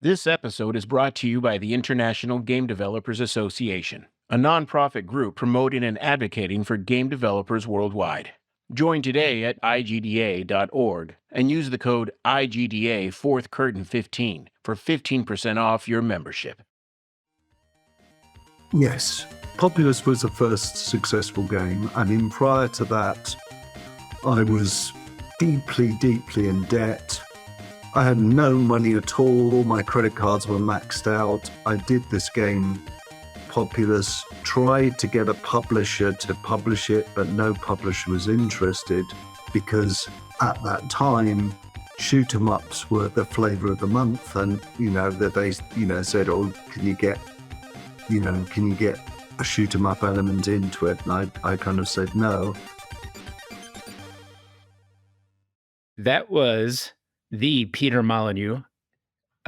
This episode is brought to you by the International Game Developers Association, a nonprofit group promoting and advocating for game developers worldwide. Join today at igda.org and use the code IGDA 4th Curtain 15 for 15% off your membership. Yes, Populous was the first successful game. I mean, prior to that, I was deeply in debt. I had no money at all my credit cards were maxed out. I did this game, Populous, tried to get a publisher to publish it, but no publisher was interested because at that time, shoot 'em ups were the flavor of the month, and that they said, "Oh, can you get a shoot 'em up element into it?" And I kind of said no. That was the Peter Molyneux.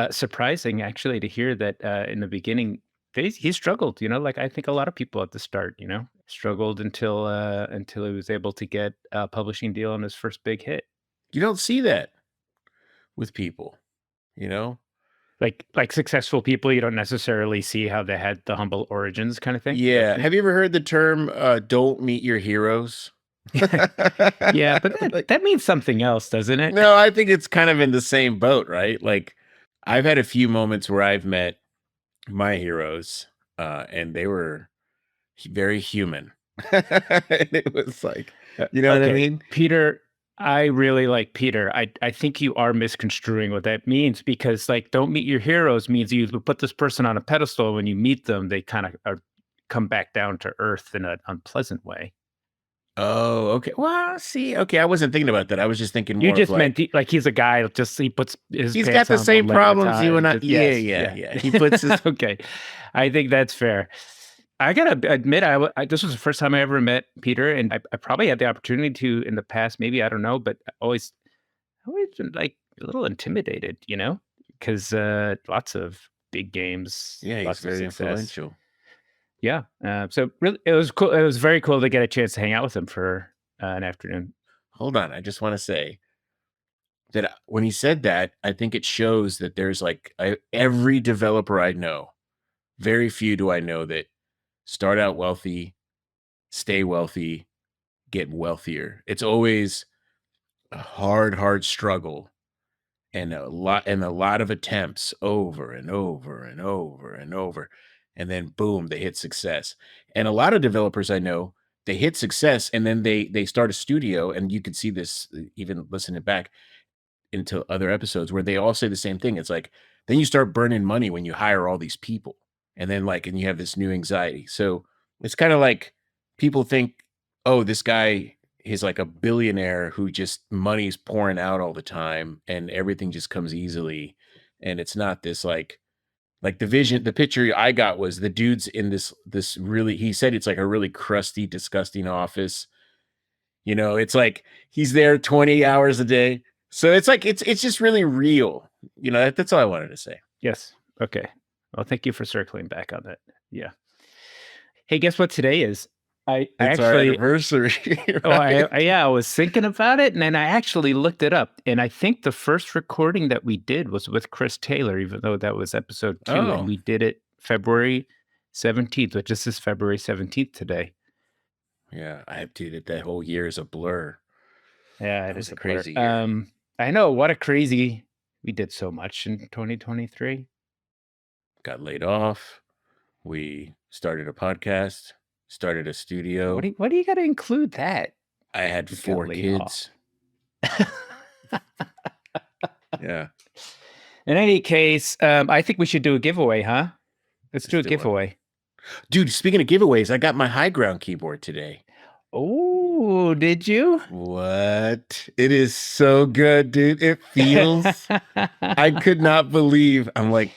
Surprising, actually, to hear that in the beginning he struggled. Like I think a lot of people at the start, struggled until he was able to get a publishing deal on his first big hit. You don't see that with people, Like successful people, you don't necessarily see how they had the humble origins kind of thing. Yeah. Have you ever heard the term "don't meet your heroes"? Yeah, but that means something else, doesn't it? No, I think it's kind of in the same boat, right? Like, I've had a few moments where I've met my heroes, and they were very human. And it was like, you know what I mean? Peter, I really like Peter. I think you are misconstruing what that means, because like don't meet your heroes means you put this person on a pedestal. When you meet them, they kind of come back down to earth in an unpleasant way. Oh, okay. Well, see, okay, I wasn't thinking about that. I was just thinking more You just of meant like he's a guy. He puts his. He's got the same problems you and I. Yeah. He puts his. Okay, I think that's fair. I gotta admit, this was the first time I ever met Peter, and I probably had the opportunity to in the past. Maybe, I don't know, but I always been like a little intimidated, because lots of big games. Yeah, he's very influential. Yeah. So really, it was cool. It was very cool to get a chance to hang out with him for an afternoon. Hold on. I just want to say that when he said that, I think it shows that there's like every developer I know, very few do I know that start out wealthy, stay wealthy, get wealthier. It's always a hard struggle and a lot of attempts over and over and over and over. And then boom, they hit success. And a lot of developers I know, they hit success and then they start a studio, and you can see this even listening back into other episodes where they all say the same thing. It's like, then you start burning money when you hire all these people. And then and you have this new anxiety. So it's kind of like people think, oh, this guy is like a billionaire who just money's pouring out all the time and everything just comes easily. And it's not this like the picture I got was the dude's in this really, he said it's like a really crusty, disgusting office. It's like he's there 20 hours a day. So it's like, it's just really real. That's all I wanted to say. Yes. Okay. Well, thank you for circling back on that. Yeah. Hey, guess what today is? It's actually our anniversary. Right? I was thinking about it, and then I actually looked it up. And I think the first recording that we did was with Chris Taylor, even though that was episode 2. Oh. And we did it February 17th, which is this February 17th today. Yeah, dude, that whole year is a blur. Yeah, it is a crazy year. I know, what a crazy. We did so much in 2023. Got laid off. We started a podcast. Started a studio. Why do you got to include that? I had 4 kids. Yeah. In any case, I think we should do a giveaway, huh? Let's do a giveaway. Dude, speaking of giveaways, I got my high ground keyboard today. Oh, did you? What? It is so good, dude. It feels. I could not believe. I'm like,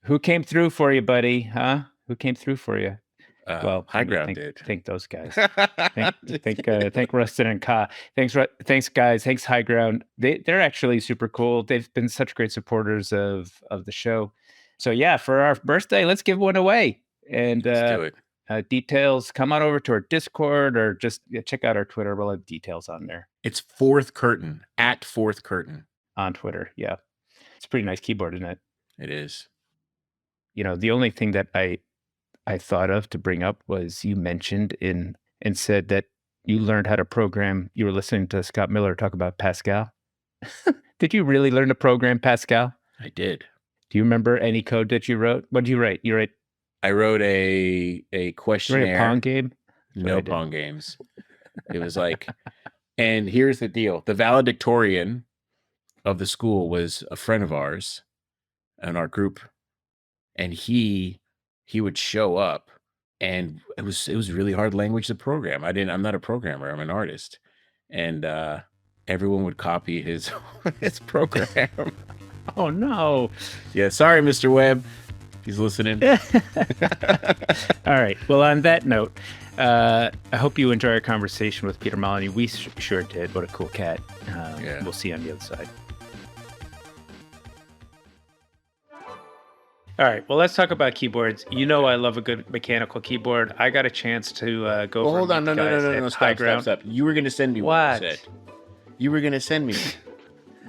who came through for you, buddy? Huh? Who came through for you? Well, High Ground did. Thank those guys. Thank Rustin and Ka. Thanks guys. Thanks High Ground. They're actually super cool. They've been such great supporters of the show. So yeah, for our birthday, let's give one away. And let's do it. Details, come on over to our Discord or just check out our Twitter. We'll have details on there. It's 4th Curtain, @4th Curtain on Twitter. Yeah, it's a pretty nice keyboard, isn't it? It is. The only thing that I thought of to bring up was you mentioned and said that you learned how to program. You were listening to Scott Miller talk about Pascal. Did you really learn to program Pascal? I did. Do you remember any code that you wrote? What did you write? I wrote a questionnaire. You write a Pong game? No Pong games. It was like, and here's the deal. The valedictorian of the school was a friend of ours in our group. And he would show up, and it was really hard language to program. I'm not a programmer. I'm an artist. And everyone would copy his program. Oh, no. Yeah, sorry, Mr. Webb. He's listening. All right. Well, on that note, I hope you enjoy our conversation with Peter Molyneux. We sure did. What a cool cat. Yeah. We'll see you on the other side. All right. Well, let's talk about keyboards. You know I love a good mechanical keyboard. I got a chance to go. Well, hold on. No. Stop. You were going to send me what? You were going to send me.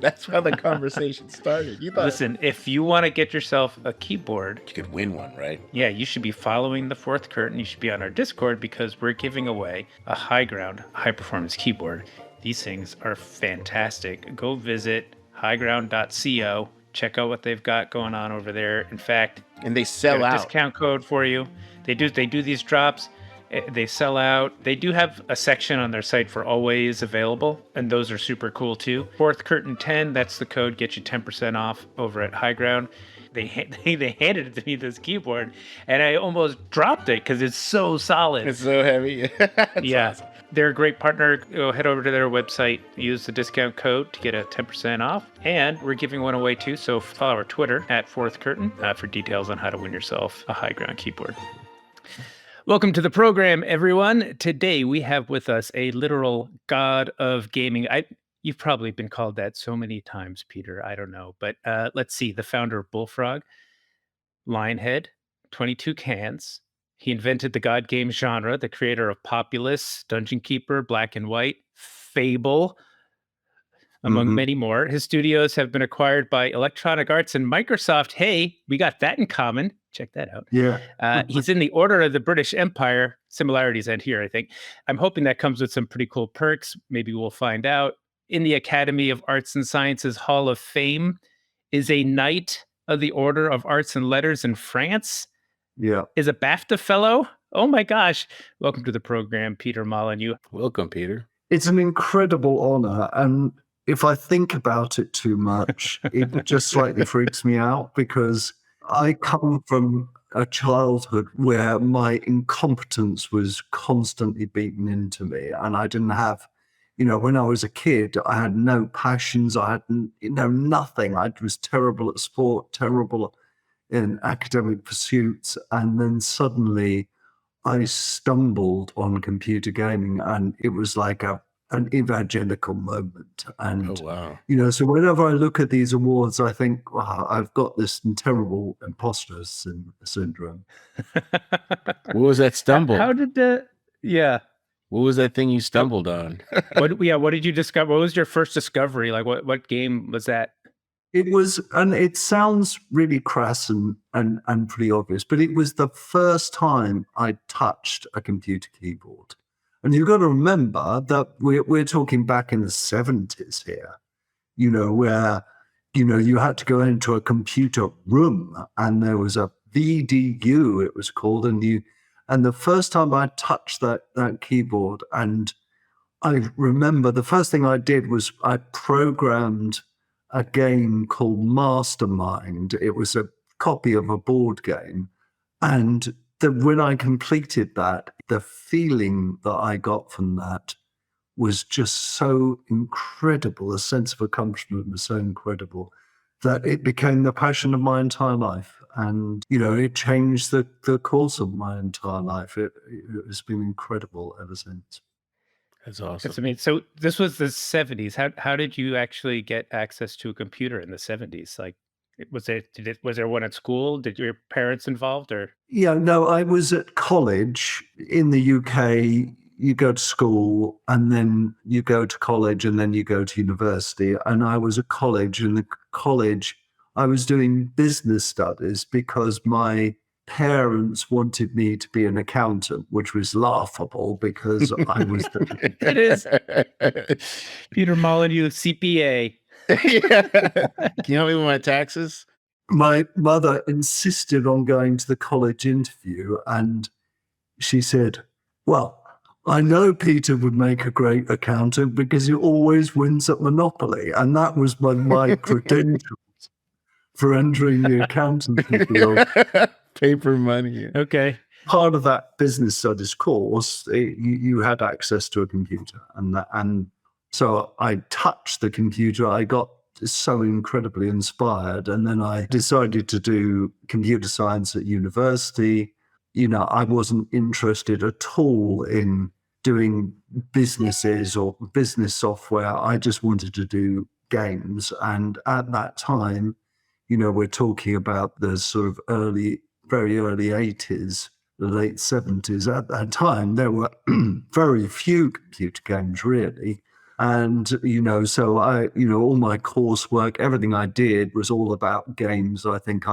That's how the conversation started. Listen, if you want to get yourself a keyboard, you could win one, right? Yeah, you should be following the Fourth Curtain. You should be on our Discord because we're giving away a high ground, high performance keyboard. These things are fantastic. Go visit highground.co. Check out what they've got going on over there. In fact, and they sell out. Discount code for you. They do these drops. They sell out. They do have a section on their site for always available, and those are super cool too. Fourth Curtain 10, that's the code, get you 10% off over at High Ground. They handed it to me, this keyboard, and I almost dropped it because it's so solid. It's so heavy. Yeah. Awesome. They're a great partner. Go head over to their website, use the discount code to get a 10% off. And we're giving one away too. So follow our Twitter at Fourth Curtain for details on how to win yourself a High Ground keyboard. Welcome to the program, everyone. Today we have with us a literal god of gaming. You've probably been called that so many times, Peter. I don't know. But let's see. The founder of Bullfrog, Lionhead, 22 Cans. He invented the god game genre, the creator of Populous, Dungeon Keeper, Black and White, Fable, among many more. His studios have been acquired by Electronic Arts and Microsoft. Hey, we got that in common. Check that out. Yeah. He's in the Order of the British Empire. Similarities end here, I think. I'm hoping that comes with some pretty cool perks. Maybe we'll find out. In the Academy of Arts and Sciences Hall of Fame, is a Knight of the Order of Arts and Letters in France. Yeah. Is a BAFTA fellow. Oh my gosh. Welcome to the program, Peter Molyneux. Welcome, Peter. It's an incredible honor. And if I think about it too much, it just slightly freaks me out because I come from a childhood where my incompetence was constantly beaten into me. And I didn't have, when I was a kid, I had no passions. I had, nothing. I was terrible at sport, terrible in academic pursuits, and then suddenly I stumbled on computer gaming, and it was like an evangelical moment. And oh, wow. So whenever I look at these awards, I think, wow, I've got this terrible imposter syndrome. What was that stumble? How did what was that thing you stumbled on? What did you discover? What was your first discovery? Like what game was that? It was, and it sounds really crass and pretty obvious, but it was the first time I touched a computer keyboard. And you've got to remember that we're talking back in the 70s here, where, you had to go into a computer room and there was a VDU, it was called, and the first time I touched that keyboard, and I remember the first thing I did was I programmed a game called Mastermind. It was a copy of a board game. And when I completed that, the feeling that I got from that was just so incredible. The sense of accomplishment was so incredible that it became the passion of my entire life. And, it changed the course of my entire life. It has been incredible ever since. That's awesome. I mean, so this was the 70s. How did you actually get access to a computer in the 70s? Like, was there one at school? Did your parents involved or? Yeah, no, I was at college in the UK. You go to school and then you go to college and then you go to university. And I was at college. In the college, I was doing business studies because my parents wanted me to be an accountant, which was laughable because I was the It is. Peter Molyneux, CPA. Yeah. Can you help me with my taxes? My mother insisted on going to the college interview, and she said, well, I know Peter would make a great accountant because he always wins at Monopoly. And that was my credentials for entering the accountancy field. Paper money. Okay. Part of that business studies course, you had access to a computer. And so I touched the computer. I got so incredibly inspired. And then I decided to do computer science at university. I wasn't interested at all in doing businesses or business software. I just wanted to do games. And at that time, we're talking about the sort of very early 80s, the late 70s. At that time, there were very few computer games, really. And, so all my coursework, everything I did was all about games. I think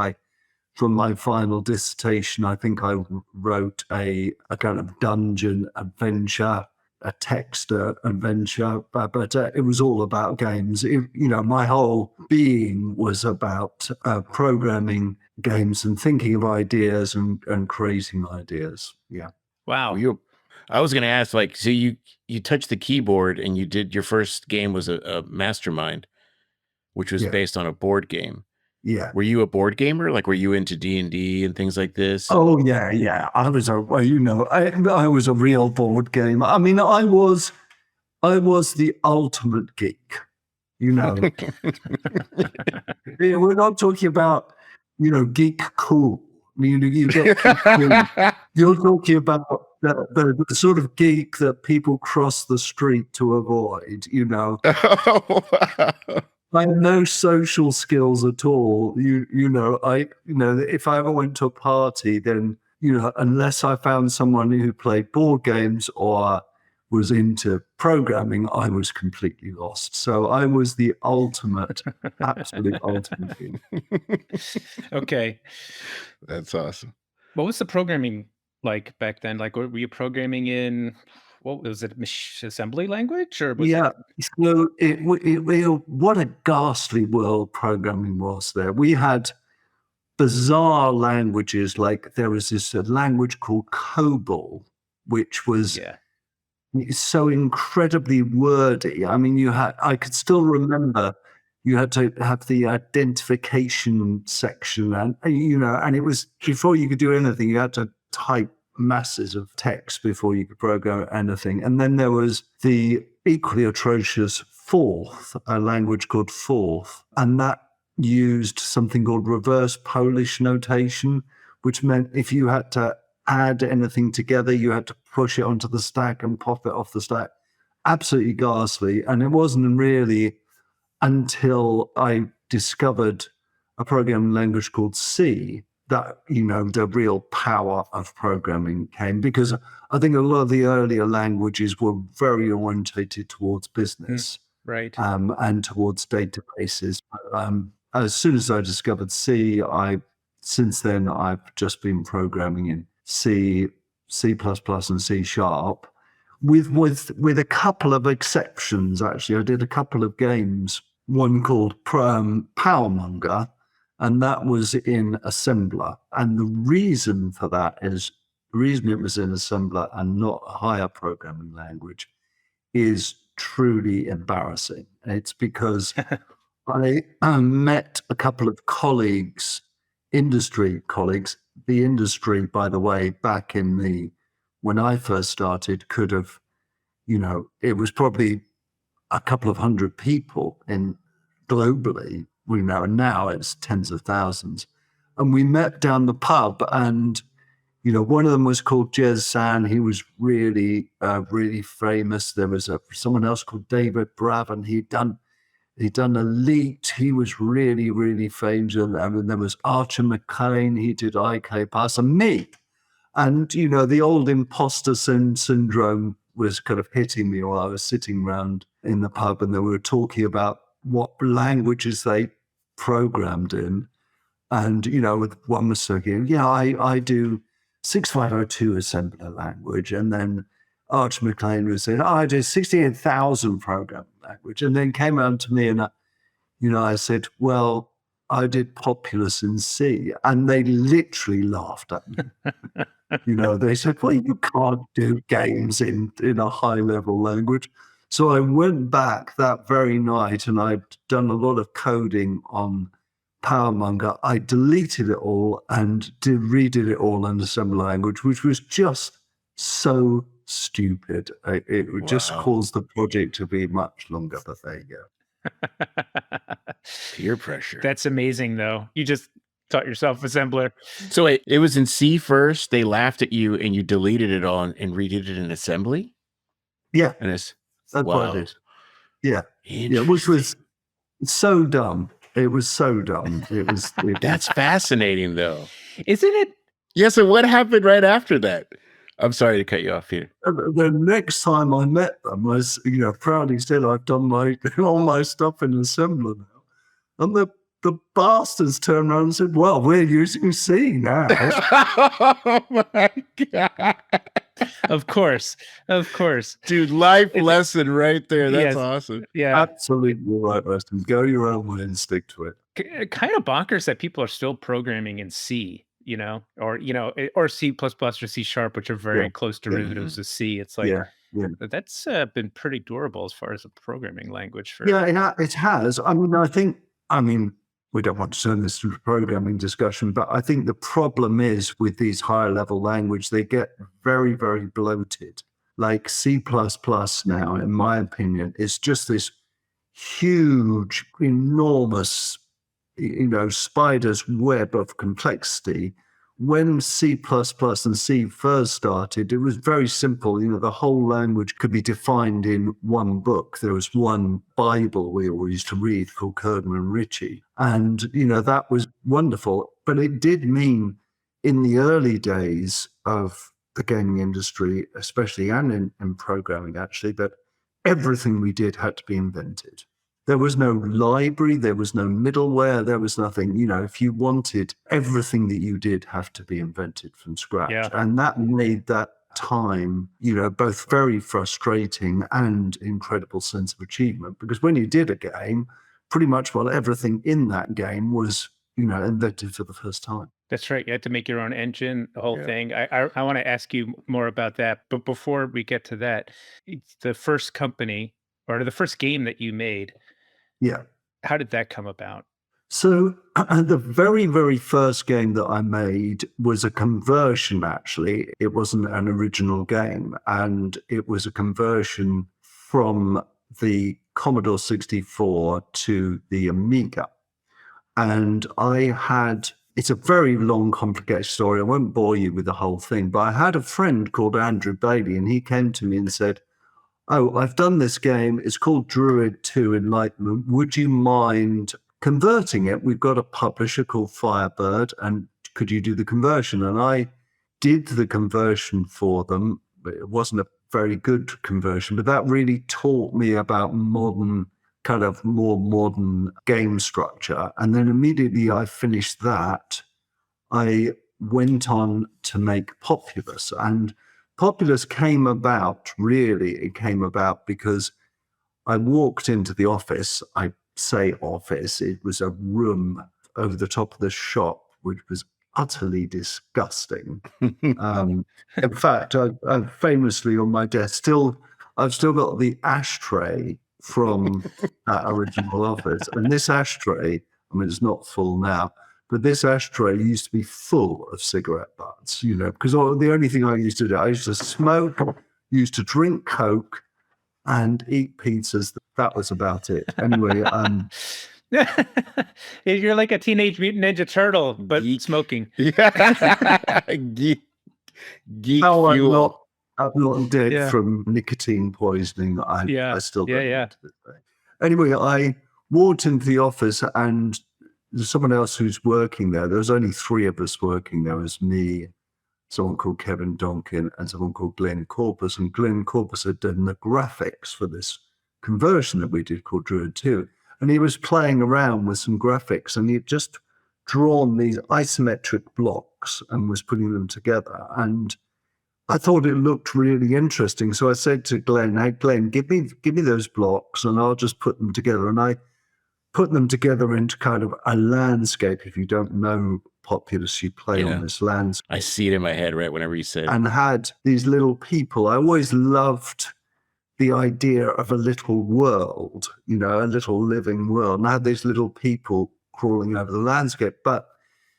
from my final dissertation, I think I wrote a kind of dungeon adventure, a text adventure, but it was all about games. My whole being was about programming games and thinking of ideas and creating ideas. Yeah. Wow. I was going to ask, so you touched the keyboard and you did your first game was a Mastermind, which was based on a board game. Yeah. Were you a board gamer? Like, were you into D&D and things like this? Oh yeah. I was I was a real board gamer. I mean, I was the ultimate geek. We're not talking about geek cool. You get geek cool. You're talking about the sort of geek that people cross the street to avoid. Oh, wow. I have no social skills at all. If I ever went to a party, then unless I found someone who played board games or was into programming, I was completely lost. So I was the absolute ultimate geek. Okay. That's awesome. What was the programming like back then? Like, were you programming in, what was it, assembly language? Or was Yeah. So what a ghastly world programming was there. We had bizarre languages, like there was this language called COBOL, which was so incredibly wordy. I mean, I could still remember you had to have the identification section, and it was before you could do anything, you had to type masses of text before you could program anything. And then there was the equally atrocious Forth, a language called Forth, and that used something called reverse Polish notation, which meant if you had to add anything together, you had to push it onto the stack and pop it off the stack. Absolutely ghastly. And it wasn't really until I discovered a programming language called C that, the real power of programming came, because I think a lot of the earlier languages were very orientated towards business. Right. And towards databases. As soon as I discovered C, since then I've just been programming in C, C++, and C#, with a couple of exceptions. Actually, I did a couple of games. One called Powermonger, and that was in assembler. And the reason for that is the reason it was in assembler and not a higher programming language is truly embarrassing. It's because I met a couple of colleagues, industry colleagues. The industry, by the way, back when I first started, could have, it was probably a couple of hundred people globally. And now it's tens of thousands. And we met down the pub, and one of them was called Jez San. He was really, really famous. There was someone else called David Braven. He'd done Elite. He was really, really famous. And there was Archer McCain. He did IK Pass, and me. And, the old imposter syndrome was kind of hitting me while I was sitting around in the pub, and they were talking about what languages they programmed in. And, with one was saying, I do 6502 assembler language. And then Archie McLean was saying, I do 68,000 programming language. And then came around to me and, I said, well, I did Populous in C. And they literally laughed at me. They said, well, you can't do games in a high-level language. So I went back that very night and I'd done a lot of coding on Powermonger. I deleted it all and redid it all in assembly language, which was just so stupid. It would just cause the project to be much longer, but there you go. Peer pressure. That's amazing, though. You just taught yourself assembler. So it was in C first. They laughed at you, and you deleted it all and redid it in assembly. Yeah, and it's that's what I did. Yeah, which was so dumb. It was so dumb. It was. That's fascinating, though, isn't it? Yeah. So what happened right after that? I'm sorry to cut you off here. The next time I met them, was proudly said, "I've done all my stuff in assembler now," and the bastards turned around and said, "Well, we're using C now." Oh my God. Of course. Dude, life lesson right there. That's awesome. Yeah. Absolutely right lesson. Go your own way and stick to it. Kind of bonkers that people are still programming in C, or C++ or C Sharp, which are very close derivatives of C. It's like, that's been pretty durable as far as a programming language. It has. I mean, we don't want to turn this to a programming discussion, but I think the problem is with these higher level language, they get very, very bloated. Like C++ now, in my opinion, is just this huge, enormous, spider's web of complexity. When C++ and C first started, it was very simple. The whole language could be defined in one book. There was one Bible we always used to read called Curdman and Ritchie. And, that was wonderful. But it did mean in the early days of the gaming industry, especially and in programming, actually, that everything we did had to be invented. There was no library, there was no middleware, there was nothing. If you wanted, everything that you did have to be invented from scratch. Yeah. And that made that time, both very frustrating and incredible sense of achievement. Because when you did a game, pretty much everything in that game was, invented for the first time. That's right. You had to make your own engine, the whole thing. I want to ask you more about that. But before we get to that, the first company or the first game that you made, how did that come about? So the very, very first game that I made was a conversion, actually. It wasn't an original game, and it was a conversion from the Commodore 64 to the Amiga. And it's a very long, complicated story. I won't bore you with the whole thing, but I had a friend called Andrew Bailey, and he came to me and said, "Oh, I've done this game. It's called Druid 2 Enlightenment. Would you mind converting it? We've got a publisher called Firebird, and could you do the conversion?" And I did the conversion for them. It wasn't a very good conversion, but that really taught me about more modern game structure. And then immediately I finished that, I went on to make Populous. And Populous came about because I walked into the office. I say office, it was a room over the top of the shop, which was utterly disgusting. In fact, I famously on my desk, I've still got the ashtray from that original office. And this ashtray, it's not full now, but this ashtray used to be full of cigarette butts, because the only thing I used to do, I used to smoke, used to drink Coke and eat pizzas. That was about it. Anyway, you're like a Teenage Mutant Ninja Turtle, but smoking. Geek fuel. I'm not dead from nicotine poisoning. I still don't. Yeah. Anyway, I walked into the office and there's someone else who's working there. There was only 3 of us working there. It was me, someone called Kevin Donkin, and someone called Glenn Corpus. And Glenn Corpus had done the graphics for this conversion that we did called Druid 2. And he was playing around with some graphics, and he'd just drawn these isometric blocks and was putting them together. And I thought it looked really interesting. So I said to Glenn, "Hey, Glenn, give me those blocks and I'll just put them together." And I put them together into kind of a landscape. If you don't know Populous, you play on this landscape. I see it in my head right whenever you said it. And had these little people. I always loved the idea of a little world, you know, a little living world. And I had these little people crawling over the landscape. But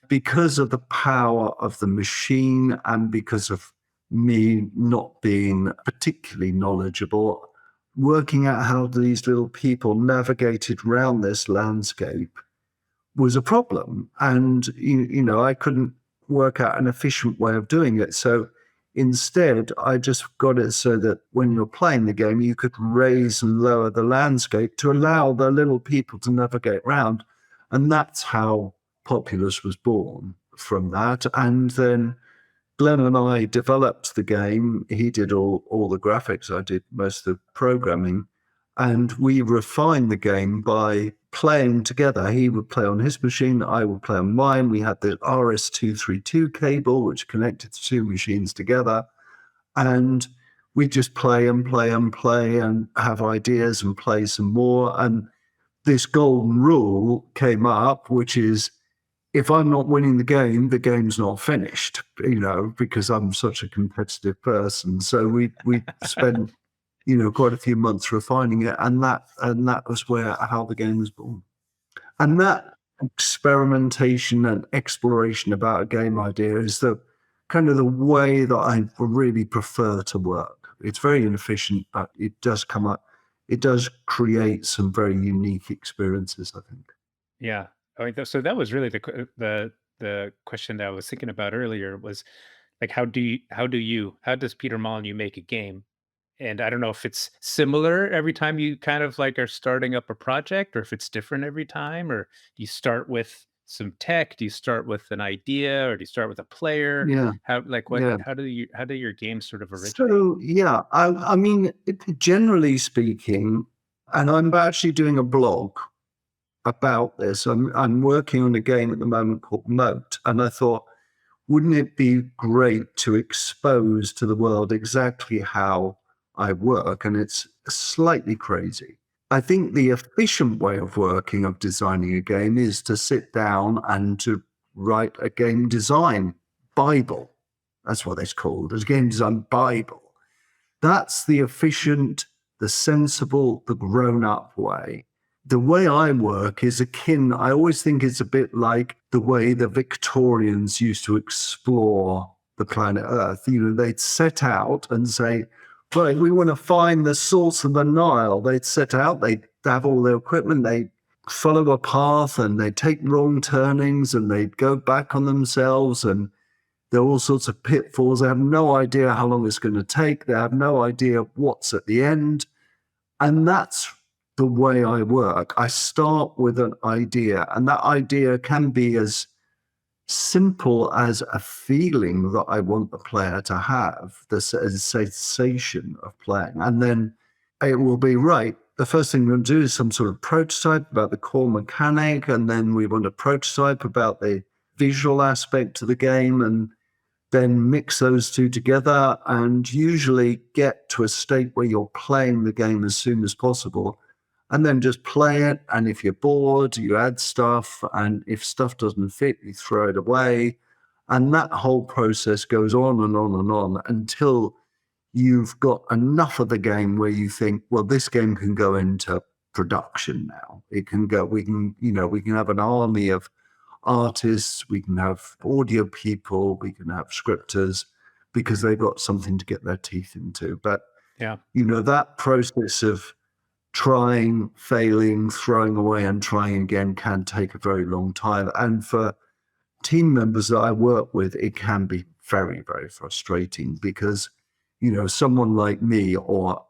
because of the power of the machine and because of me not being particularly knowledgeable, working out how these little people navigated around this landscape was a problem. And, you know, I couldn't work out an efficient way of doing it. So instead, I just got it so that when you're playing the game, you could raise and lower the landscape to allow the little people to navigate around. And that's how Populous was born from that. And then Glenn and I developed the game. He did all the graphics. I did most of the programming. And we refined the game by playing together. He would play on his machine, I would play on mine. We had the RS-232 cable, which connected the two machines together. And we just play and play and play and have ideas and play some more. And this golden rule came up, which is, if I'm not winning the game's not finished, you know, because I'm such a competitive person. So we spent, you know, quite a few months refining it, and that was how the game was born. And that experimentation and exploration about a game idea is the kind of the way that I really prefer to work. It's very inefficient, but it does come up. It does create some very unique experiences, I think. Yeah. I mean, so that was really the question that I was thinking about earlier was like, how does Peter Molyneux make a game? And I don't know if it's similar every time you kind of like are starting up a project, or if it's different every time, or do you start with some tech? Do you start with an idea, or do you start with a player? Yeah. How do your games sort of originate? So, yeah, I mean, generally speaking, and I'm actually doing a blog about this. I'm working on a game at the moment called Moat, and I thought, wouldn't it be great to expose to the world exactly how I work? And it's slightly crazy. I think the efficient way of working, of designing a game, is to sit down and to write a game design Bible. That's what it's called, a game design Bible. That's the efficient, the sensible, the grown-up way. The way I work is I always think it's a bit like the way the Victorians used to explore the planet Earth. You know, they'd set out and say, right, we want to find the source of the Nile. They'd set out, they'd have all their equipment, they'd follow a path and they'd take wrong turnings and they'd go back on themselves, and there are all sorts of pitfalls. They have no idea how long it's going to take. They have no idea what's at the end. And that's the way I work. I start with an idea, and that idea can be as simple as a feeling that I want the player to have, the sensation of playing. And then it will be, right, the first thing we'll do is some sort of prototype about the core mechanic, and then we want a prototype about the visual aspect of the game, and then mix those two together and usually get to a state where you're playing the game as soon as possible, and then just play it. And if you're bored, you add stuff. And if stuff doesn't fit, you throw it away. And that whole process goes on and on and on until you've got enough of the game where you think, well, this game can go into production now. It can go, we can have an army of artists, we can have audio people, we can have scripters, because they've got something to get their teeth into. But, Yeah. you know, that process of trying, failing, throwing away and trying again can take a very long time. And for team members that I work with, it can be very, very frustrating because, you know, someone like me, or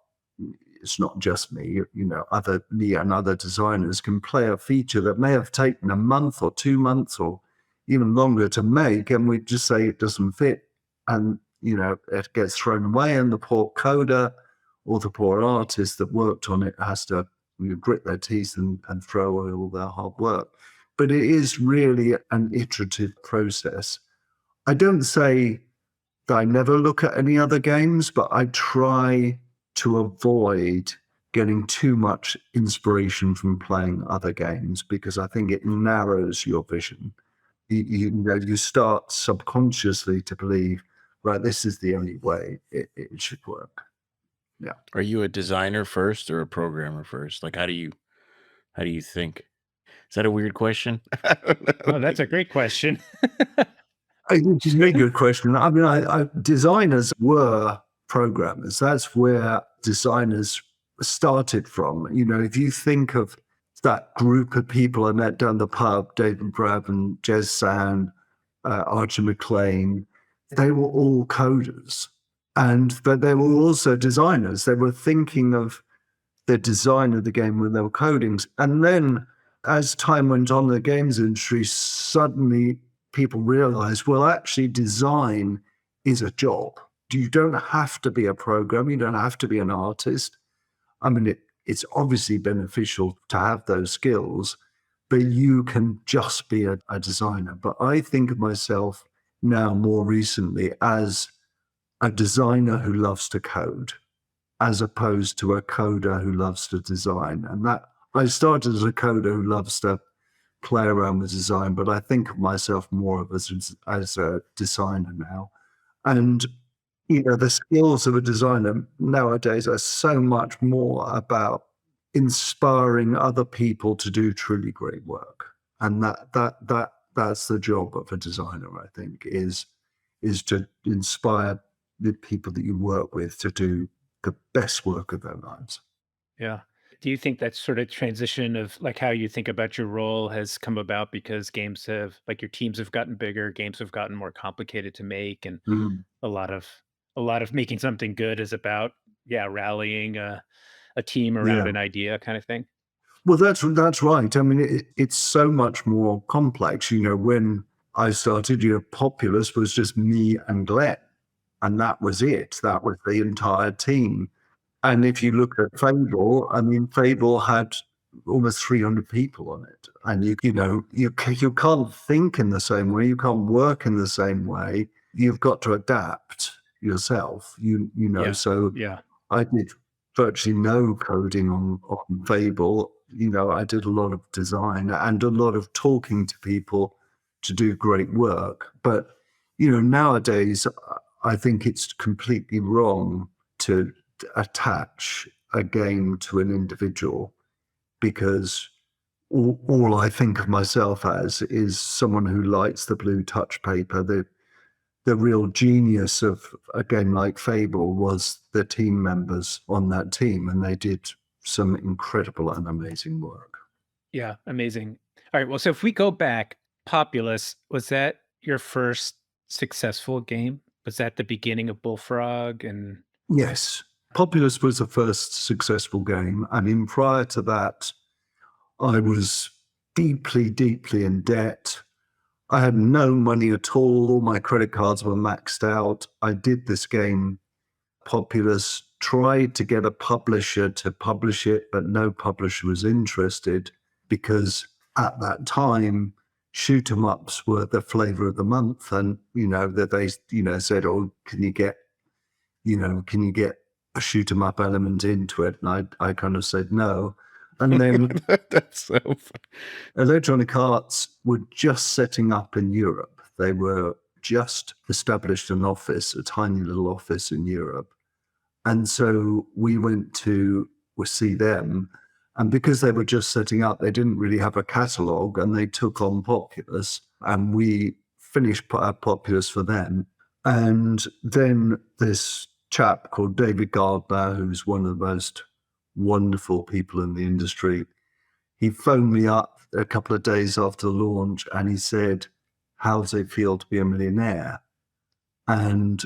it's not just me, you know, me and other designers can play a feature that may have taken a month or 2 months or even longer to make, and we just say it doesn't fit, and, you know, it gets thrown away, and the poor coder or the poor artist that worked on it has to grit their teeth and throw away all their hard work. But it is really an iterative process. I don't say that I never look at any other games, but I try to avoid getting too much inspiration from playing other games because I think it narrows your vision. You start subconsciously to believe, right, this is the only way it should work. Yeah. Are you a designer first or a programmer first? Like, how do you think? Is that a weird question? I don't know. Oh, that's a great question. It's a very good question. I mean, designers were programmers. That's where designers started from. If you think of that group of people I met down the pub, David Braben, Jez Sand, Archie McLean, they were all coders. But they were also designers. They were thinking of the design of the game when they were coding. And then as time went on in the games industry, suddenly people realized, well, actually design is a job. You don't have to be a programmer. You don't have to be an artist. I mean, it's obviously beneficial to have those skills, but you can just be a designer. But I think of myself now more recently as a designer who loves to code, as opposed to a coder who loves to design. And that I started as a coder who loves to play around with design, but I think of myself more of as a designer now. And the skills of a designer nowadays are so much more about inspiring other people to do truly great work. And that's the job of a designer, I think, is to inspire the people that you work with to do the best work of their lives. Yeah. Do you think that sort of transition of like how you think about your role has come about because games have like your teams have gotten bigger, games have gotten more complicated to make, and Mhm. a lot of making something good is about rallying a team around Yeah. an idea kind of thing? Well, that's right. I mean, it's so much more complex. When I started, Populous was just me and Glenn, and that was it. That was the entire team. And if you look at Fable, I mean, Fable had almost 300 people on it, and you can't think in the same way, you can't work in the same way. You've got to adapt yourself. Yeah. So Yeah. I did virtually no coding on Fable. I did a lot of design and a lot of talking to people to do great work. But, nowadays, I think it's completely wrong to attach a game to an individual because all I think of myself as is someone who likes the blue touch paper. The real genius of a game like Fable was the team members on that team, and they did some incredible and amazing work. Yeah. Amazing. All right. Well, so if we go back, Populous, was that your first successful game? Was that the beginning of Bullfrog? And Yes, Populous was the first successful game. I mean, prior to that, I was deeply, deeply in debt. I had no money at all my credit cards were maxed out. I did this game, Populous, tried to get a publisher to publish it, but no publisher was interested because at that time, shoot 'em ups were the flavor of the month. And, that they, said, oh, can you get a shoot 'em up element into it? And I kind of said no. And then That's so funny. Electronic Arts were just setting up in Europe. They were just established an office, a tiny little office in Europe. And so we went to see them. And because they were just setting up, they didn't really have a catalog, and they took on Populous, and we finished Populous for them. And then this chap called David Gardner, who's one of the most wonderful people in the industry, he phoned me up a couple of days after the launch, and he said, how does it feel to be a millionaire? And,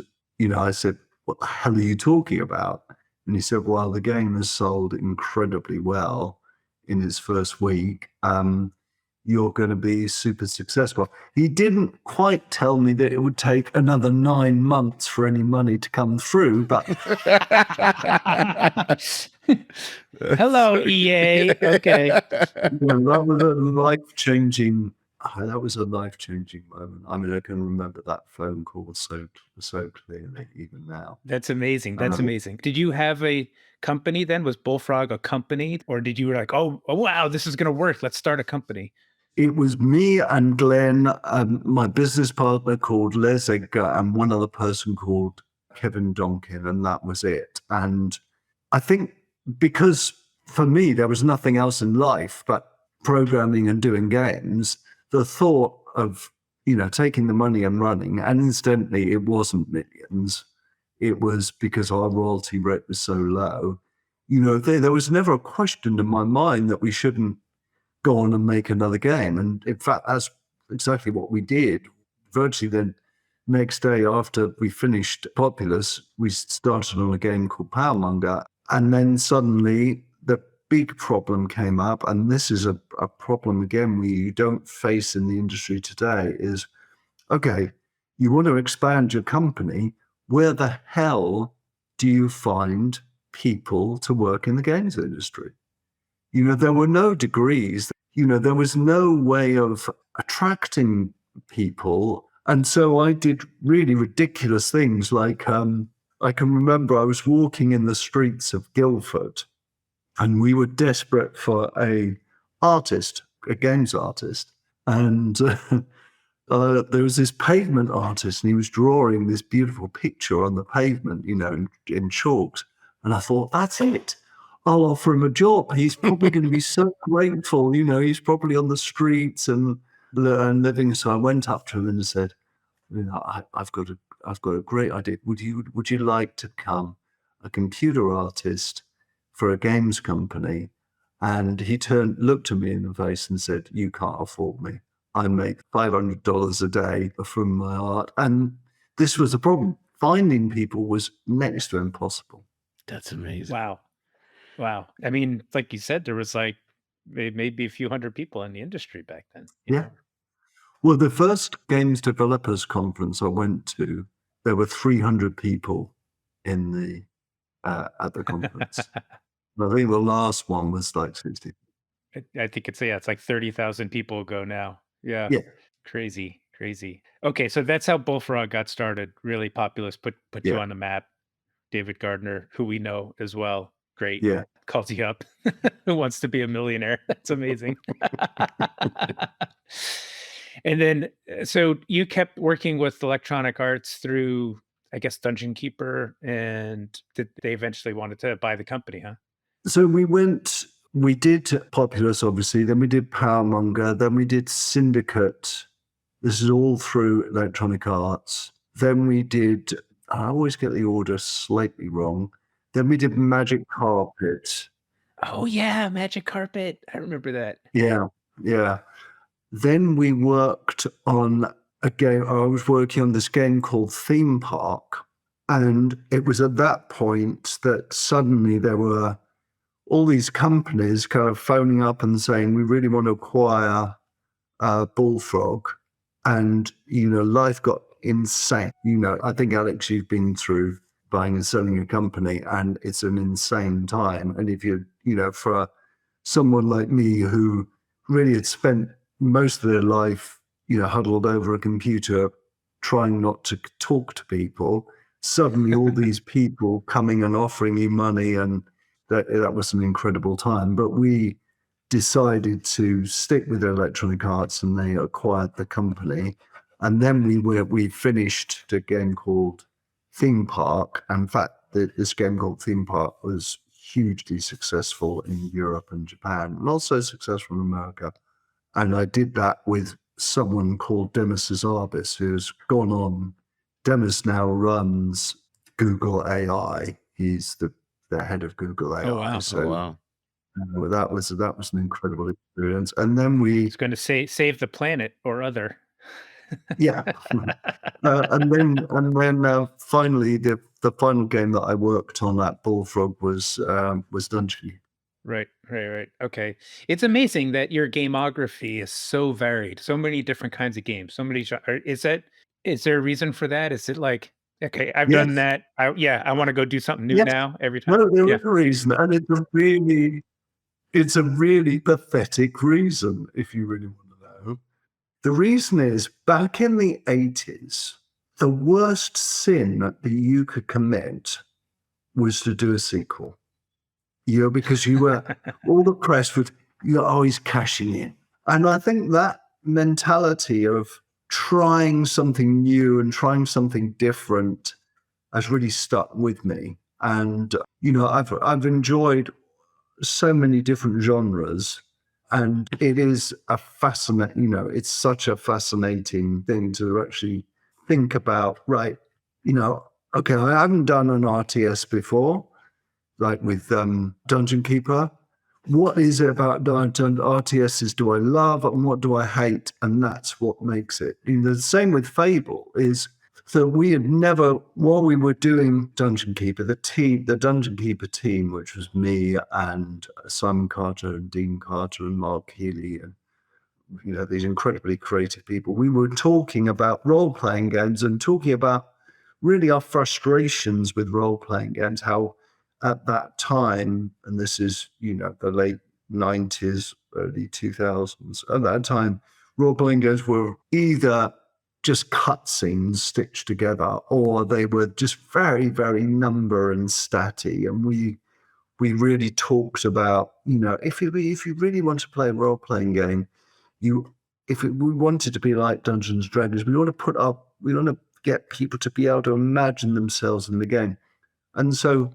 I said, what the hell are you talking about? And he said, well, the game has sold incredibly well in its first week. you're going to be super successful. He didn't quite tell me that it would take another 9 months for any money to come through, but Hello, EA. Okay. that was a life-changing. That was a life-changing moment. I mean, I can remember that phone call so clearly, even now. That's amazing. That's amazing. Did you have a company then? Was Bullfrog a company, or did you were like, oh wow, this is going to work. Let's start a company. It was me and Glenn, my business partner called Les Edgar, and one other person called Kevin Donkin, and that was it. And I think because for me, there was nothing else in life but programming and doing games, the thought of, taking the money and running, and incidentally, it wasn't millions. It was because our royalty rate was so low. There was never a question in my mind that we shouldn't go on and make another game. And in fact, that's exactly what we did. Virtually the next day after we finished Populous, we started on a game called Powermonger. And then suddenly the big problem came up, and this is a problem, again, we don't face in the industry today, is, okay, you want to expand your company, where the hell do you find people to work in the games industry? There were no degrees, there was no way of attracting people. And so I did really ridiculous things. Like, I can remember I was walking in the streets of Guildford, and we were desperate for a games artist. And there was this pavement artist, and he was drawing this beautiful picture on the pavement, in chalks. And I thought, that's it. I'll offer him a job. He's probably going to be so grateful. He's probably on the streets and living. So I went up to him and said, I've got a great idea. Would you like to become a computer artist for a games company? And he looked at me in the face and said, you can't afford me. I make $500 a day from my art. And this was the problem. Finding people was next to impossible. That's amazing. Wow. I mean, like you said, there was like maybe a few hundred people in the industry back then. Yeah. Well, the first games developers conference I went to, there were 300 people in the at the conference. I think the last one was like 60. I think it's like 30,000 people go now. Yeah. Crazy. Okay, so that's how Bullfrog got started. Really Populous, put you on the map. David Gardner, who we know as well. Great. Yeah. Calls you up. Who wants to be a millionaire? That's amazing. And then, so you kept working with Electronic Arts through, I guess, Dungeon Keeper, and they eventually wanted to buy the company, huh? So we did Populous, obviously, then we did Powermonger, then we did Syndicate. This is all through Electronic Arts. Then we did, I always get the order slightly wrong. Then we did Magic Carpet. Oh yeah, Magic Carpet. I remember that. Yeah. Then we worked on a game. I was working on this game called Theme Park. And it was at that point that suddenly there were all these companies kind of phoning up and saying, we really want to acquire Bullfrog. And, life got insane. I think, Alex, you've been through buying and selling a company, and it's an insane time. And if for someone like me who really had spent most of their life, huddled over a computer, trying not to talk to people, suddenly all these people coming and offering you money, and that was an incredible time. But we decided to stick with Electronic Arts, and they acquired the company. And then we finished a game called Theme Park. In fact, this game called Theme Park was hugely successful in Europe and Japan, and also successful in America. And I did that with someone called Demis Zarbis, who's gone on. Demis now runs Google AI. He's the head of Google AI. Oh, wow. So that was an incredible experience. And then He's going to save the planet or other. Yeah. And then finally, the final game that I worked on at Bullfrog was Dungeon. Right, right, right. Okay. It's amazing that your gamography is so varied, so many different kinds of games, so many is there a reason for that? Is it like, okay, I've done Yes. that. I want to go do something new Yes. now every time. No, there Yeah. is a reason, and it's a really pathetic reason, if you really want to know. The reason is back in the 80s, the worst sin that you could commit was to do a sequel. Because you were all the press would you're always cashing in. And I think that mentality of trying something new and trying something different has really stuck with me. And I've enjoyed so many different genres, and it is a fascinating. It's such a fascinating thing to actually think about. Right, okay, I haven't done an RTS before, like with Dungeon Keeper. What is it about RTSs do I love and what do I hate? And that's what makes it. The same with Fable is that we had never, while we were doing Dungeon Keeper, the Dungeon Keeper team, which was me and Simon Carter and Dean Carter and Mark Healy and these incredibly creative people, we were talking about role-playing games and talking about really our frustrations with role-playing games, how at that time, and this is, the late 90s, early 2000s, at that time, role-playing games were either just cutscenes stitched together, or they were just very, very number and statty. And we really talked about, if you really want to play a role-playing game, we wanted to be like Dungeons and Dragons, we want to get people to be able to imagine themselves in the game. And so,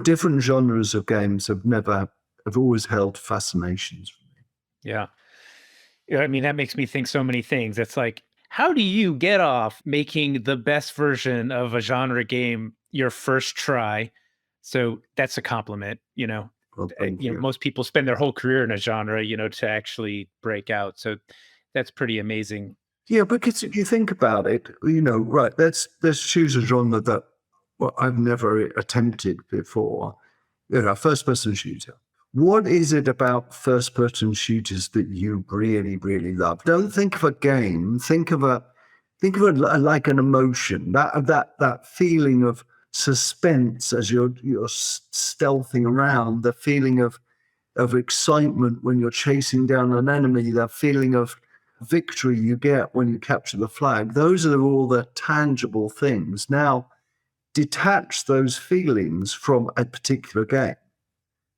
different genres of games have always held fascinations for me. Yeah. Yeah, I mean, that makes me think so many things. It's like, how do you get off making the best version of a genre game your first try? So that's a compliment, Well, thank you. most people spend their whole career in a genre, to actually break out. So that's pretty amazing. Yeah, because if you think about it, right, let's choose a genre that I've never attempted before. First person shooter. What is it about first person shooters that you really, really love? Don't think of a game. Think of it like an emotion. That feeling of suspense as you're stealthing around. The feeling of excitement when you're chasing down an enemy. That feeling of victory you get when you capture the flag. Those are all the tangible things. Now, detach those feelings from a particular game,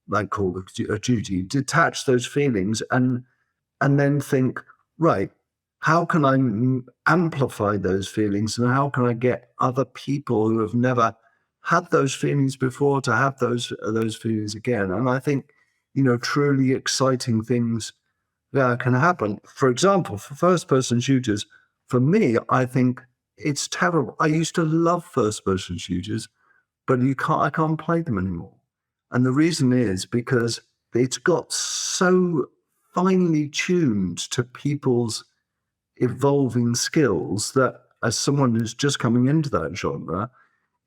like Call of Duty. Detach those feelings and then think, right, how can I amplify those feelings, and how can I get other people who have never had those feelings before to have those feelings again? And I think, truly exciting things can happen. For example, for first-person shooters, for me, I think it's terrible. I used to love first-person shooters, but I can't play them anymore. And the reason is because it's got so finely tuned to people's evolving skills that, as someone who's just coming into that genre,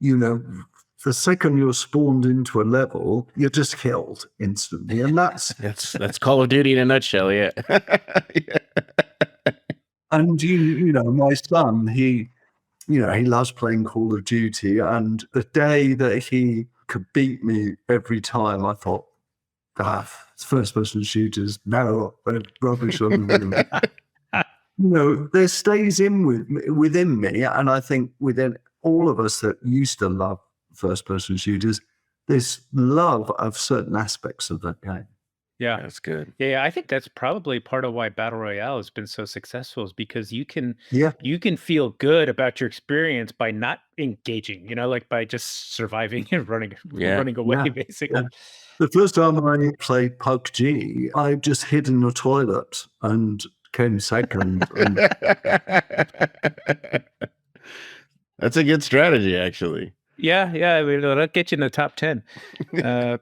the second you're spawned into a level, you're just killed instantly. And that's Call of Duty in a nutshell. Yeah. and my son, he loves playing Call of Duty, and the day that he could beat me every time, I thought, it's first-person shooters. No, they're rubbish on the there stays within me, and I think within all of us that used to love first-person shooters, this love of certain aspects of that game. Yeah. That's good. Yeah, I think that's probably part of why Battle Royale has been so successful, is because you can Yeah. feel good about your experience by not engaging, like by just surviving and running away, Yeah. basically. The first time I played PUBG, I just hid in the toilet and came second. That's a good strategy, actually. Yeah, I mean, that'll get you in the top 10. I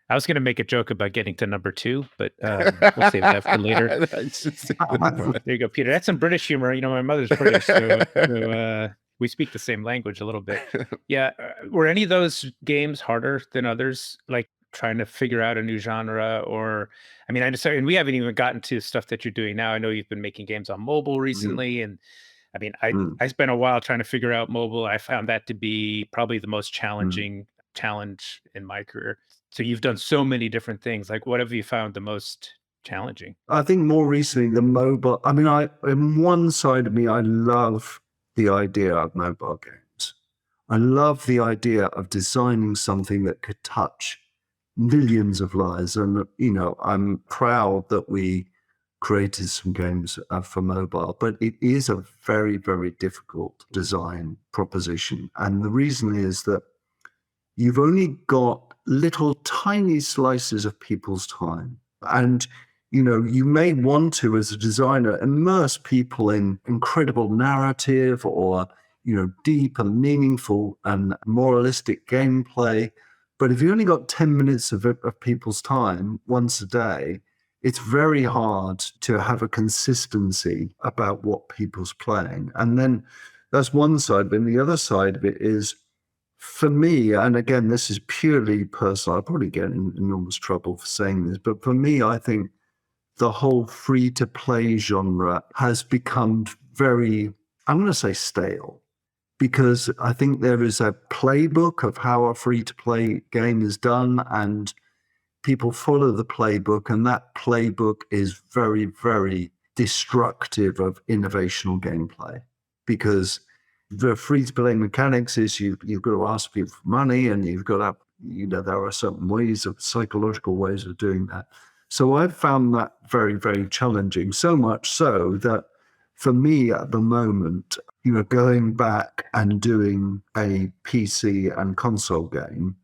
was going to make a joke about getting to number 2, but we'll save that for later. There you go, Peter. That's some British humor. My mother's British, so we speak the same language a little bit. Yeah. Were any of those games harder than others? Like, trying to figure out a new genre? Or, I mean, I just, and we haven't even gotten to stuff that you're doing now. I know you've been making games on mobile Mm, recently, and I mean, I mm, I spent a while trying to figure out mobile. I found that to be probably the most mm. challenging challenge in my career. So you've done so many different things. Like, what have you found the most challenging? I think more recently, the mobile, I mean, in one side of me, I love the idea of mobile games. I love the idea of designing something that could touch millions of lives. And, I'm proud that we created some games for mobile, but it is a very, very difficult design proposition. And the reason is that you've only got little tiny slices of people's time. And, you may want to, as a designer, immerse people in incredible narrative or, deep and meaningful and moralistic gameplay. But if you only got 10 minutes of people's time once a day, it's very hard to have a consistency about what people's playing. And then that's one side. But the other side of it is, for me, and again, this is purely personal, I'll probably get in enormous trouble for saying this, but for me, I think the whole free-to-play genre has become very, I'm going to say stale, because I think there is a playbook of how a free-to-play game is done, and people follow the playbook, and that playbook is very, very destructive of innovational gameplay, because the free-to-play mechanics is you've got to ask people for money, and you've got to, there are certain ways of psychological ways of doing that. So I've found that very, very challenging, so much so that for me at the moment, going back and doing a PC and console game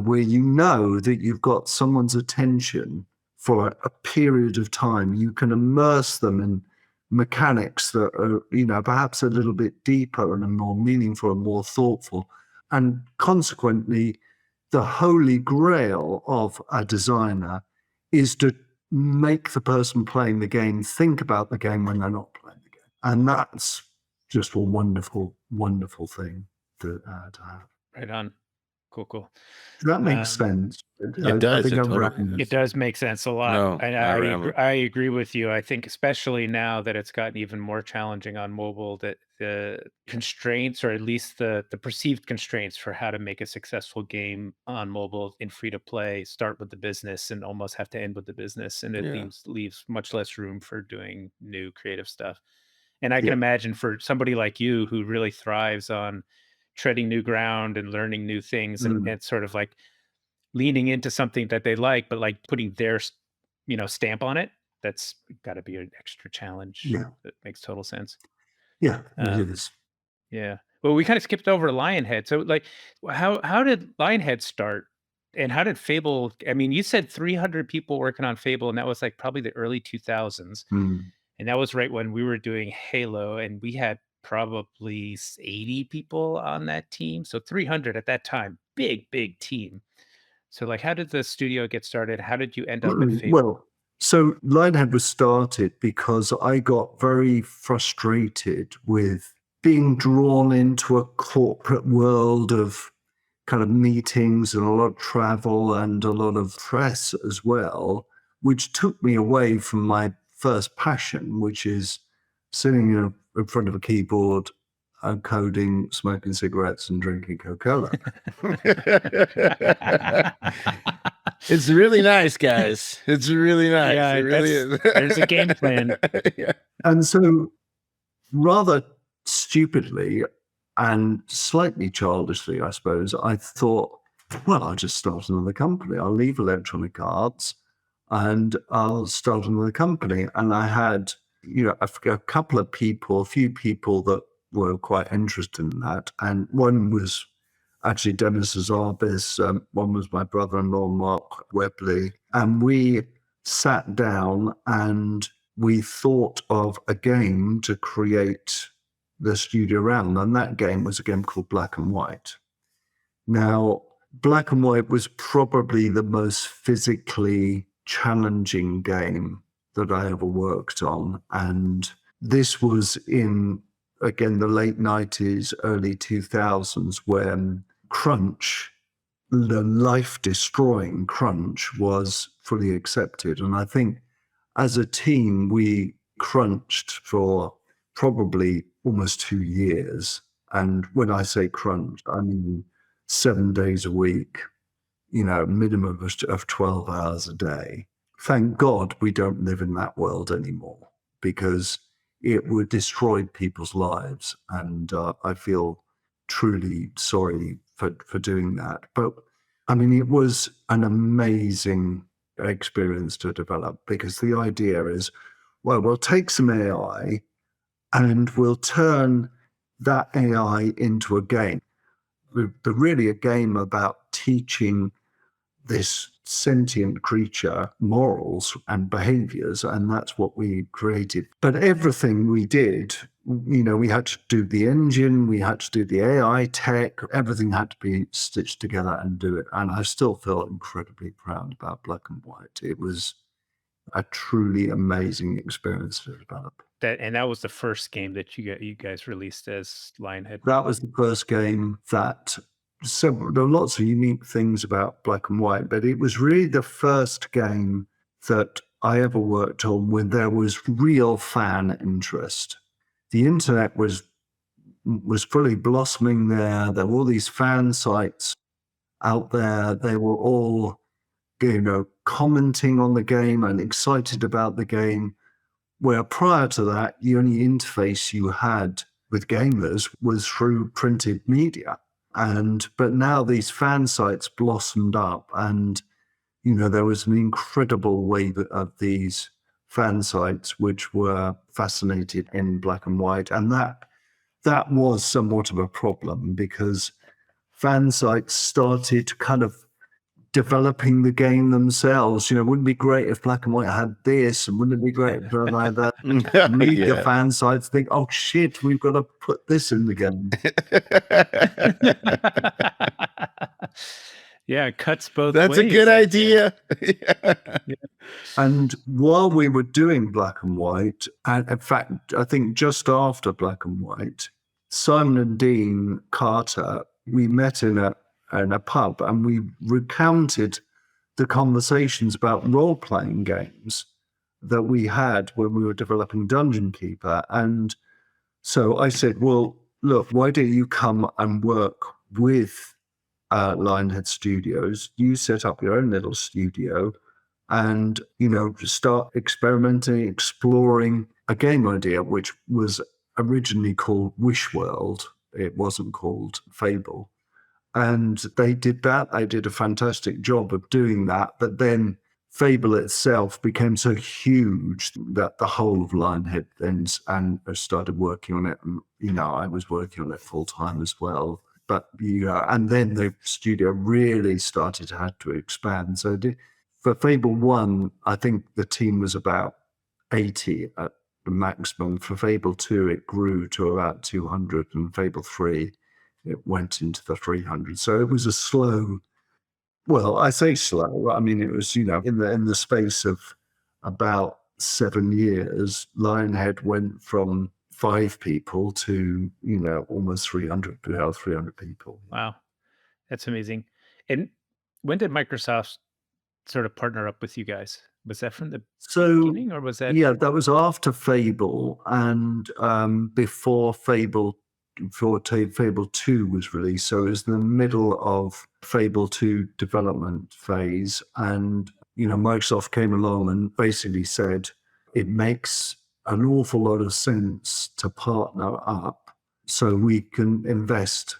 where that you've got someone's attention for a period of time, you can immerse them in mechanics that are, perhaps a little bit deeper and more meaningful and more thoughtful. And consequently, the holy grail of a designer is to make the person playing the game think about the game when they're not playing the game. And that's just a wonderful, wonderful thing to have. Right on. Cool. Does that make sense? It does. It totally wrapping It does make sense a lot. No, And I agree with you. I think especially now that it's gotten even more challenging on mobile, that the constraints, or at least the perceived constraints for how to make a successful game on mobile in free to play, start with the business and almost have to end with the business. And it Yeah. leaves much less room for doing new creative stuff. And I can Yeah. imagine for somebody like you who really thrives on treading new ground and learning new things, and sort of like leaning into something that they like, but like putting their, stamp on it. That's got to be an extra challenge. Yeah. That makes total sense. Yeah, it Um, is. yeah. Well, we kind of skipped over Lionhead. So like, how did Lionhead start? And how did Fable? I mean, you said 300 people working on Fable, and that was like probably the early 2000s. Mm. And that was right when we were doing Halo, and we had probably 80 people on that team. So 300 at that time, big team. So like, how did the studio get started? How did you end up at Fable? Well, so Lionhead was started because I got very frustrated with being drawn into a corporate world of kind of meetings and a lot of travel and a lot of press as well, which took me away from my first passion, which is sitting in front of a keyboard and coding, smoking cigarettes and drinking Coca-Cola. It's really nice, guys. It's really nice. Yeah, it really is. There's a game plan. Yeah. And so rather stupidly and slightly childishly, I suppose, I thought, well, I'll just start another company. I'll leave Electronic Arts and I'll start another company. And I had, a couple of people, a few people that were quite interested in that. And one was actually Dennis Azarbis, one was my brother-in-law, Mark Webley. And we sat down and we thought of a game to create the studio around. And that game was a game called Black and White. Now, Black and White was probably the most physically challenging game that I ever worked on. And this was in, again, the late 90s, early 2000s, when crunch the life-destroying crunch was fully accepted. And I think as a team, we crunched for probably almost 2 years. And when I say crunch, I mean 7 days a week, minimum of 12 hours a day. Thank God we don't live in that world anymore, because it would destroy people's lives. And I feel truly sorry for doing that. But I mean, it was an amazing experience to develop, because the idea is, well, we'll take some AI and we'll turn that AI into a game. But really a game about teaching this sentient creature morals and behaviors, and that's what we created. But everything we did, we had to do the engine, we had to do the AI tech, everything had to be stitched together and do it. And I still feel incredibly proud about Black and White. It was a truly amazing experience to develop. That was the first game that you guys released as Lionhead. That was the first game that there are lots of unique things about Black and White, but it was really the first game that I ever worked on when there was real fan interest. The internet was fully blossoming there. There were all these fan sites out there. They were all, commenting on the game and excited about the game, where prior to that, the only interface you had with gamers was through printed media. But now these fan sites blossomed up, and there was an incredible wave of these fan sites which were fascinated in Black and White, and that was somewhat of a problem, because fan sites started kind of developing the game themselves. Wouldn't it be great if Black and White had this, and wouldn't it be great if like that? The fan sites think, oh shit, we've got to put this in the game. Yeah, it cuts both That's ways. a good idea. Yeah. And while we were doing Black and White, and in fact, I think just after Black and White, Simon and Dean Carter, we met in a pub, and we recounted the conversations about role-playing games that we had when we were developing Dungeon Keeper. And so I said, well, look, why don't you come and work with Lionhead Studios? You set up your own little studio and, start experimenting, exploring a game idea, which was originally called Wish World. It wasn't called Fable. And they did that. They did a fantastic job of doing that. But then Fable itself became so huge that the whole of Lionhead then started working on it. And, I was working on it full time as well. But, and then the studio really started to have to expand. So for Fable 1, I think the team was about 80 at the maximum. For Fable 2, it grew to about 200. And Fable 3, it went into the 300. So it was a slow, well, I say slow. I mean, it was, in the space of about 7 years, Lionhead went from 5 people to, almost 300 people. Wow, that's amazing. And when did Microsoft sort of partner up with you guys? Was that from the beginning, or was that? Yeah, that was after Fable, and before Fable 2 was released. So it was in the middle of Fable 2 development phase. And, Microsoft came along and basically said, it makes an awful lot of sense to partner up so we can invest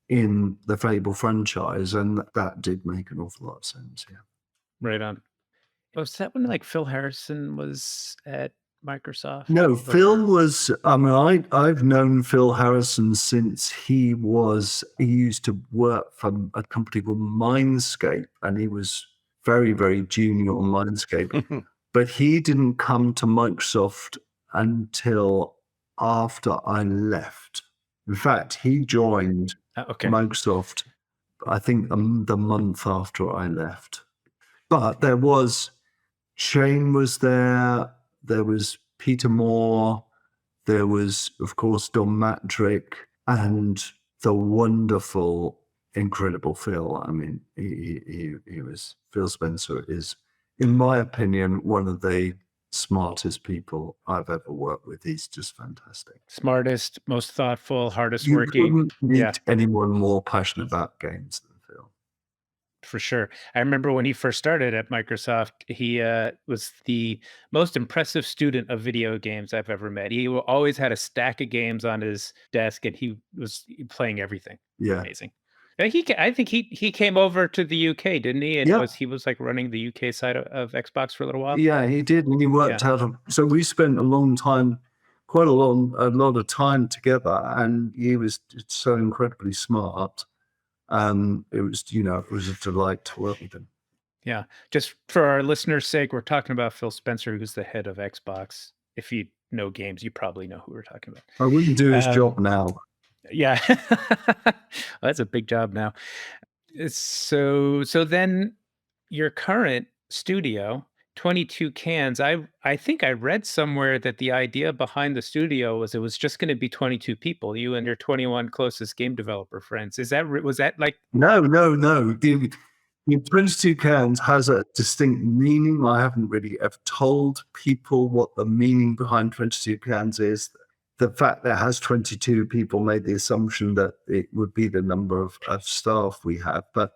in the Fable franchise. And that did make an awful lot of sense, yeah. Right on. Was that when Phil Harrison was at Microsoft? No, Phil was, I've known Phil Harrison since he used to work for a company called Mindscape, and he was very, very junior on Mindscape. But he didn't come to Microsoft until after I left. In fact, he joined Microsoft, I think, the month after I left. But there was, Shane was there was Peter Moore, there was, of course, Don Matrick, and the wonderful incredible Phil. I mean, Phil Spencer is, in my opinion, one of the smartest people I've ever worked with. He's just fantastic. Smartest, most thoughtful, hardest You working. couldn't meet Yeah. anyone more passionate about games than Phil. For sure. I remember when he first started at Microsoft, he was the most impressive student of video games I've ever met. He always had a stack of games on his desk, and he was playing everything. Yeah. Amazing. And I think he came over to the UK, didn't he? And Yeah. he was like running the UK side of Xbox for a little while. Yeah, he did, and he worked out. So we spent a long time, a lot of time together, and he was so incredibly smart. It was, it was a delight to work with him. Yeah. Just for our listeners' sake, we're talking about Phil Spencer, who's the head of Xbox. If you know games, you probably know who we're talking about. I wouldn't do his job now. Yeah. Well, that's a big job now. So then your current studio, 22 Cans, I think I read somewhere that the idea behind the studio was it was just going to be 22 people, you and your 21 closest game developer friends. Was that like? No. The 22 Cans has a distinct meaning. I haven't really ever told people what the meaning behind 22 Cans is. The fact that it has 22 people made the assumption that it would be the number of staff we have. But,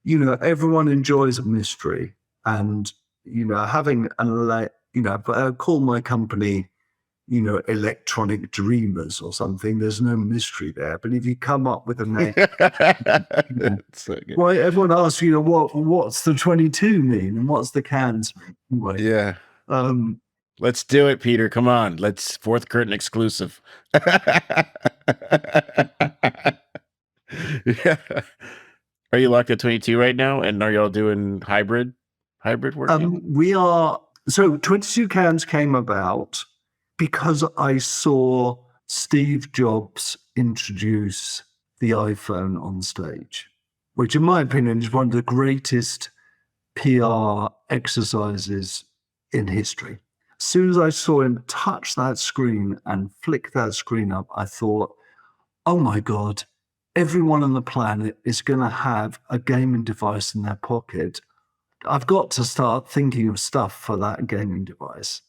everyone enjoys a mystery. And, having I call my company, Electronic Dreamers or something. There's no mystery there. But if you come up with a name, So good. well, everyone asks, what's the 22 mean? And what's the cans mean? Anyway, Yeah. Let's do it, Peter. Come on. Let's fourth curtain exclusive. Yeah. Are you locked at 22 right now? And are y'all doing hybrid work? We are. So 22 Cans came about because I saw Steve Jobs introduce the iPhone on stage, which in my opinion is one of the greatest PR exercises in history. As soon as I saw him touch that screen and flick that screen up, I thought, oh my God, everyone on the planet is going to have a gaming device in their pocket. I've got to start thinking of stuff for that gaming device.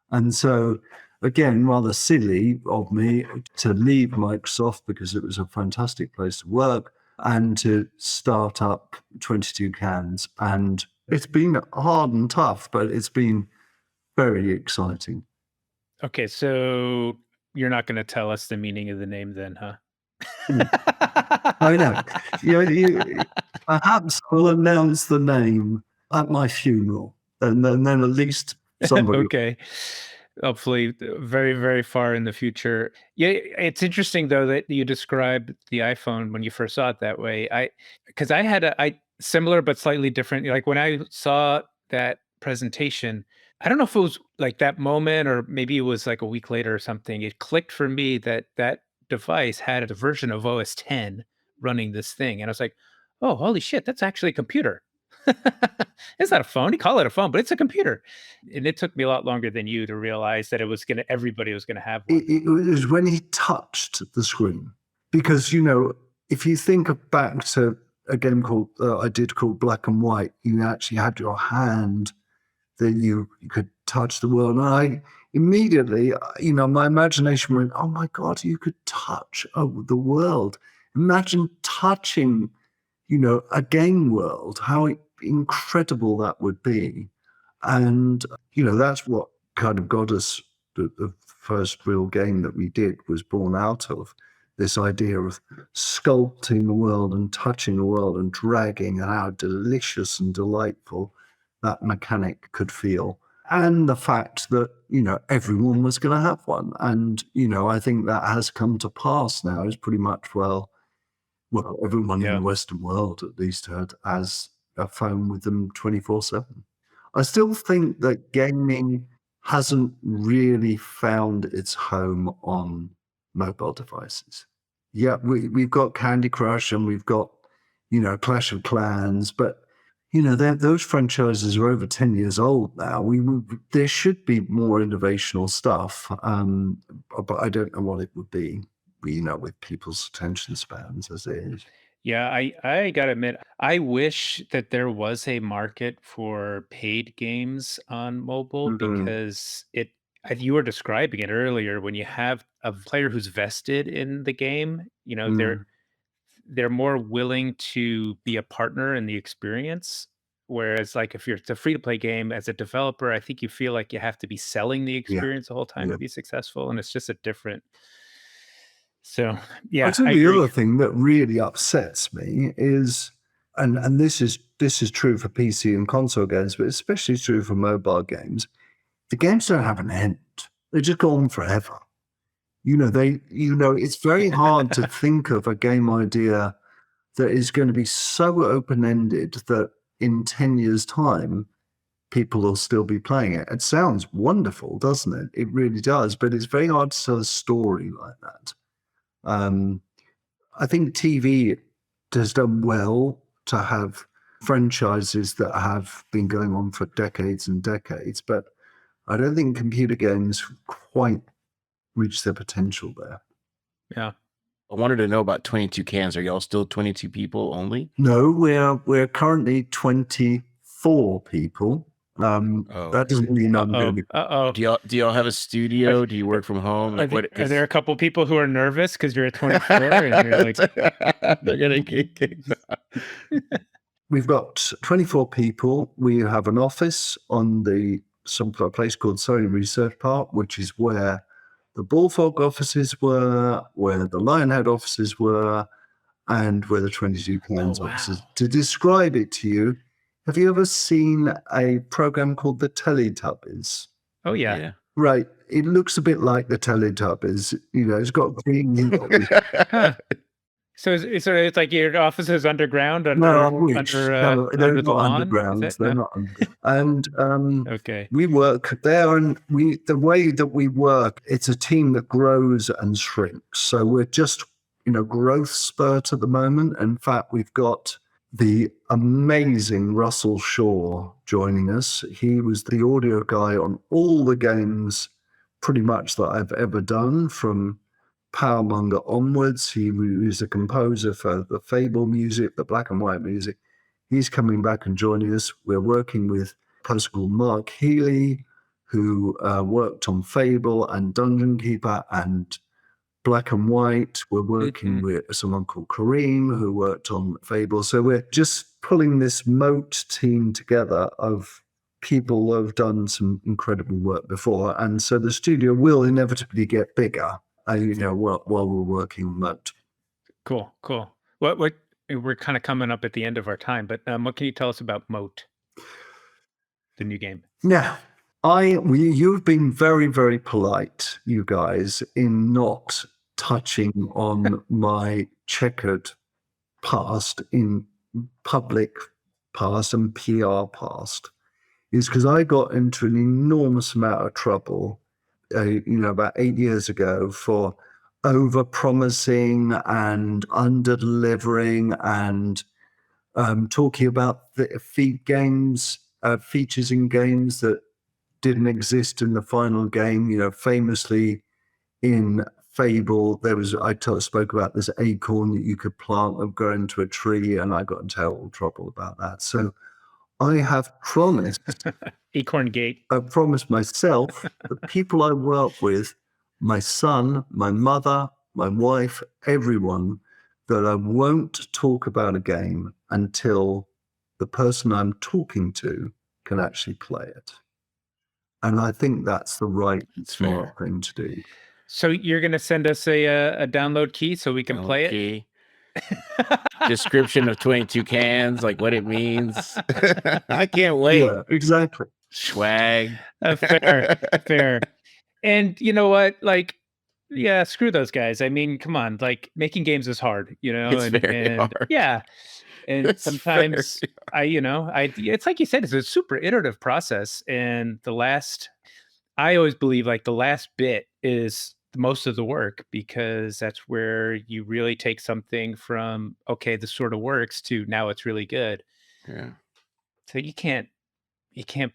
And so, again, rather silly of me to leave Microsoft because it was a fantastic place to work and to start up 22 Cans. And it's been hard and tough, but it's been very exciting. Okay, so you're not going to tell us the meaning of the name then, huh? I know. Perhaps I'll announce the name at my funeral, and then at least somebody. Okay. Hopefully very, very far in the future. Yeah, it's interesting though that you described the iPhone when you first saw it that way. Because I had a similar but slightly different. Like when I saw that presentation, I don't know if it was like that moment or maybe it was like a week later or something. It clicked for me that device had a version of OS 10 running this thing, and I was like, "Oh, holy shit! That's actually a computer." It's not a phone. You call it a phone, but it's a computer. And it took me a lot longer than you to realize that everybody was gonna have one. It was when he touched the screen, because if you think back to a game I did called Black and White, you actually had your hand that you could touch the world. And I immediately, my imagination went, oh my God, you could touch the world. Imagine touching, a game world, how incredible that would be. And, that's what kind of got us, the first real game that we did was born out of this idea of sculpting the world and touching the world and dragging, and how delicious and delightful that mechanic could feel. And the fact that, everyone was going to have one. And, I think that has come to pass now. Is pretty much, well, everyone in the Western world at least has a phone with them 24/7. I still think that gaming hasn't really found its home on mobile devices. Yeah, we've got Candy Crush and we've got, Clash of Clans, but those franchises are over 10 years old now. There should be more innovational stuff, but I don't know what it would be, with people's attention spans as it is. Yeah, I gotta admit, I wish that there was a market for paid games on mobile Mm, because as you were describing it earlier, when you have a player who's vested in the game, mm, they're more willing to be a partner in the experience. Whereas, like, if it's a free to play game as a developer, I think you feel like you have to be selling the yeah, experience the whole time yeah. to be successful, and it's just a different. So, I yeah, think I the agree. other thing that really upsets me is, and this is true for PC and console games, but especially true for mobile games. The games don't have an end; they just go on forever. It's very hard to think of a game idea that is going to be so open ended that in 10 years' time, people will still be playing it. It sounds wonderful, doesn't it? It really does, but it's very hard to tell a story like that. Um, I think TV has done well to have franchises that have been going on for decades and decades, but I don't think computer games quite reach their potential there. Yeah. I wanted to know about 22 cans. Are y'all still 22 people only? No, we're currently 24 people. Oh, That doesn't mean I'm going Uh-oh. to be. Uh-oh. do y'all have a studio? Do you work from home? Are Like the what? are there Because a couple people who are nervous because 'cause you're at 24 and you're like, they're gonna get kicked. We've got 24 people. We have an office on a place called Sony Research Park, which is where the Bullfog offices were, where the Lionhead offices were, and where the 22 "Oh, Cans offices. wow." To describe it to you, have you ever seen a program called the Teletubbies? Oh, yeah. Yeah. Right. It looks a bit like the Teletubbies. It's got green heels. Huh. So it's like your office is underground No, I under wish. under, uh, No, they're under the not lawn? Is underground. it? They're No? not underground. And Okay. we work there, and the way that we work, it's a team that grows and shrinks. So we're just growth spurt at the moment. In fact, we've got the amazing Russell Shaw joining us. He was the audio guy on all the games pretty much that I've ever done from Powermonger onwards. He was a composer for the Fable music, the black and white music. He's coming back and joining us. We're working with a person called Mark Healy, who worked on Fable and Dungeon Keeper and Black and White. We're working Mhm. with someone called Kareem, who worked on Fable. So we're just pulling this moat team together of people who have done some incredible work before. And so the studio will inevitably get bigger, while we're working remote. Cool, cool. What we're kinda coming up at the end of our time, but, what can you tell us about Moat, the new game? Now, you've been very, very polite, you guys, in not touching on my checkered past in public past and PR past, is because I got into an enormous amount of trouble, about 8 years ago for over promising and under delivering and talking about the features in games that didn't exist in the final game. Famously in Fable, spoke about this acorn that you could plant and grow into a tree, and I got in terrible trouble about that. So I have promised, Acorn Gate. myself, the people I work with, my son, my mother, my wife, everyone, that I won't talk about a game until the person I'm talking to can actually play it. And I think that's the right That's smart fair. thing to do. So you're gonna send us a download key so we can play it? Okay. Description of 22 cans, like what it means. I can't wait. Yeah, exactly. Swag. Fair, fair. And you know what? Like, yeah, screw those guys. I mean, come on, like making games is hard, It's very and hard. yeah. And It's very sometimes it's like you said, it's a super iterative process. And I always believe like the last bit is most of the work because that's where you really take something from, okay, this sort of works to now it's really good. yeah. So you can't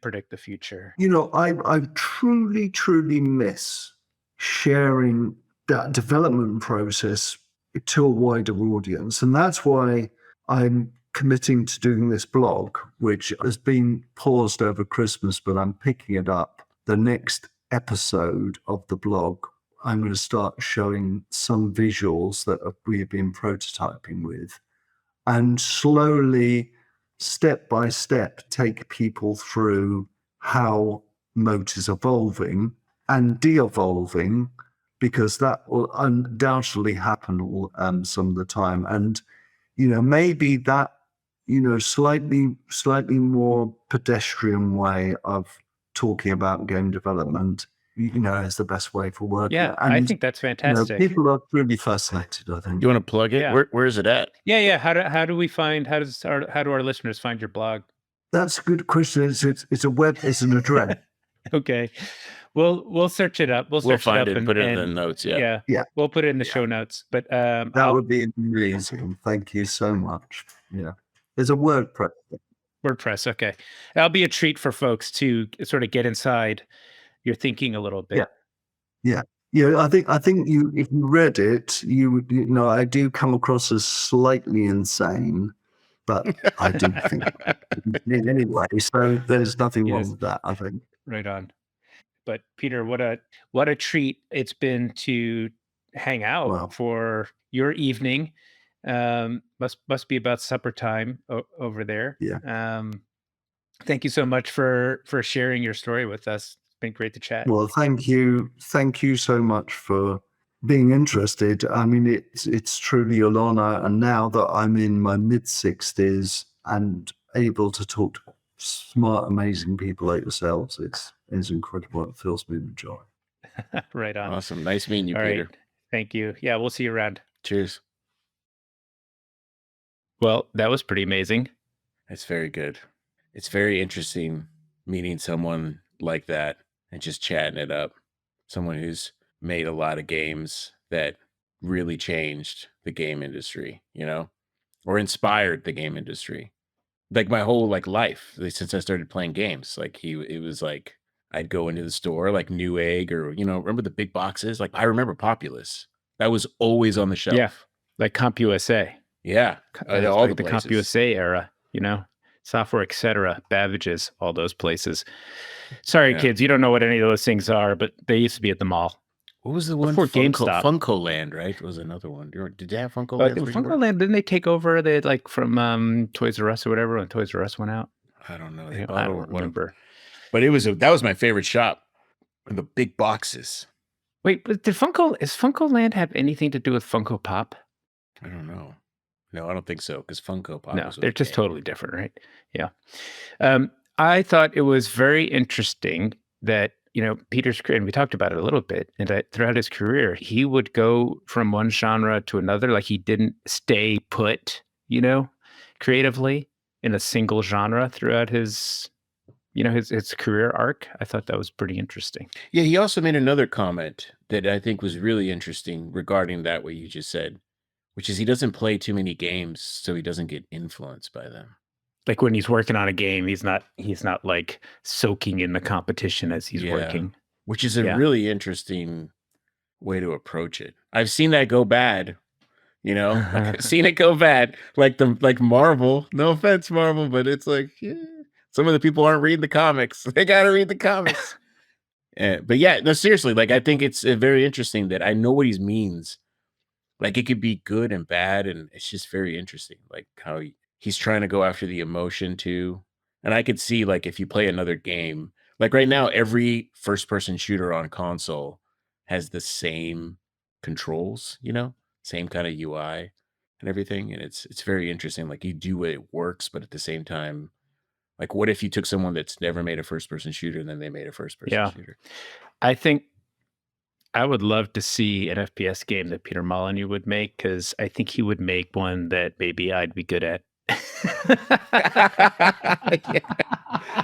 predict the future. I truly, truly miss sharing that development process, to a wider audience. And that's why I'm committing to doing this blog, which has been paused over Christmas, but I'm picking it up. The next episode of the blog, I'm going to start showing some visuals that we have been prototyping with, and slowly, step by step, take people through how Moat is evolving and de-evolving, because that will undoubtedly happen some of the time. And, maybe that, slightly more pedestrian way of talking about game development, is the best way for working. Yeah, And, I think that's fantastic. people are really fascinated, I think. You want to plug it? Yeah. Where is it at? Yeah. How do our listeners find your blog? That's a good question. It's an address. Okay. We'll search it up. We'll find it and put it in the notes. Yeah. We'll put it in the show notes. But that would be amazing. Thank you so much. Yeah. There's a WordPress. WordPress. Okay. That'll be a treat for folks to sort of get inside your thinking a little bit. Yeah. I think if you read it, you would, I do come across as slightly insane, but I do think anyway. So there's nothing wrong with that, I think. Right on. But Peter, what a treat it's been to hang out for your evening. Must be about supper time over there. Yeah. Thank you so much for sharing your story with us. It's been great to chat. Well, thank you so much for being interested. I mean, it's truly an honor. And now that I'm in my mid-60s and able to talk to smart, amazing people like yourselves, it's incredible. It fills me with joy. Right on. Awesome. Nice meeting you, All Peter. Right. Thank you. Yeah, we'll see you around. Cheers. Well, that was pretty amazing. It's very good. It's very interesting meeting someone like that and just chatting it up. Someone who's made a lot of games that really changed the game industry, or inspired the game industry. Like my whole life, since I started playing games, it was like I'd go into the store like Newegg or remember the big boxes? Like I remember Populous. That was always on the shelf. Yeah, like CompUSA. Yeah, all the CompUSA era, Software, etc., Babbage's, all those places. Sorry, kids, you don't know what any of those things are, but they used to be at the mall. What was the one? Before GameStop. Funko Land, right? Was another one. Did they have Funko Land? Funko Land, didn't they take over? They had from Toys R Us or whatever when Toys R Us went out. I don't know. I don't remember. But that was my favorite shop. The big boxes. Wait, but does Funko Land have anything to do with Funko Pop? I don't know. No, I don't think so, because Funko Pop. No, they're just totally different, right? Yeah. I thought it was very interesting that, Peter's career, and we talked about it a little bit, and that throughout his career, he would go from one genre to another. Like he didn't stay put, creatively in a single genre throughout his career arc. I thought that was pretty interesting. Yeah, he also made another comment that I think was really interesting regarding that, what you just said, which is he doesn't play too many games, so he doesn't get influenced by them. Like when he's working on a game, he's not like soaking in the competition as he's working. Which is a really interesting way to approach it. I've seen that go bad, I've seen it go bad. Like Marvel. No offense, Marvel, but it's like, some of the people aren't reading the comics. They gotta read the comics. But yeah, no, seriously, I think it's very interesting that I know what he means. Like it could be good and bad, and it's just very interesting, like how he's trying to go after the emotion too. And I could see if you play another game, like right now, every first-person shooter on console has the same controls, same kind of UI and everything, and it's very interesting. Like you do it works, but at the same time, like what if you took someone that's never made a first-person shooter and then they made a first-person shooter? I think I would love to see an FPS game that Peter Molyneux would make, because I think he would make one that maybe I'd be good at.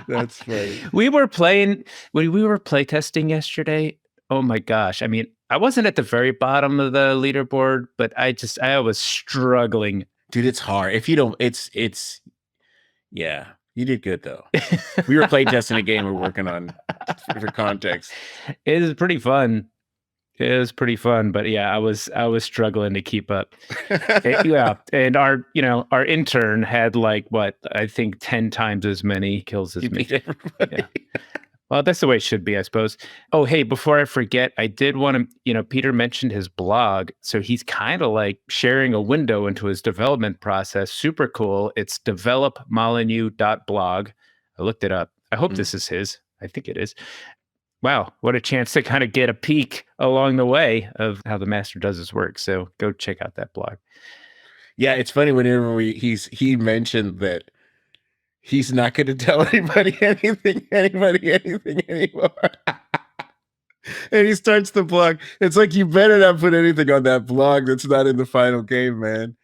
That's funny. We were playtesting yesterday. Oh my gosh. I mean, I wasn't at the very bottom of the leaderboard, but I was struggling. Dude, it's hard. If you don't, yeah, you did good though. We were playtesting a game we're working on for context. It is pretty fun. It was pretty fun, but yeah, I was struggling to keep up. Yeah, and our intern had like what I think 10 times as many kills as You me. beat everybody. Yeah. Well, that's the way it should be, I suppose. Oh, hey, before I forget, I did want to, Peter mentioned his blog. So he's kind of like sharing a window into his development process. Super cool. It's developmolyneux.blog. I looked it up. I hope this is his. I think it is. Wow, what a chance to kind of get a peek along the way of how the master does his work. So go check out that blog. Yeah, it's funny whenever he mentioned that he's not going to tell anybody anything anymore. And he starts the blog. It's like, you better not put anything on that blog that's not in the final game, man.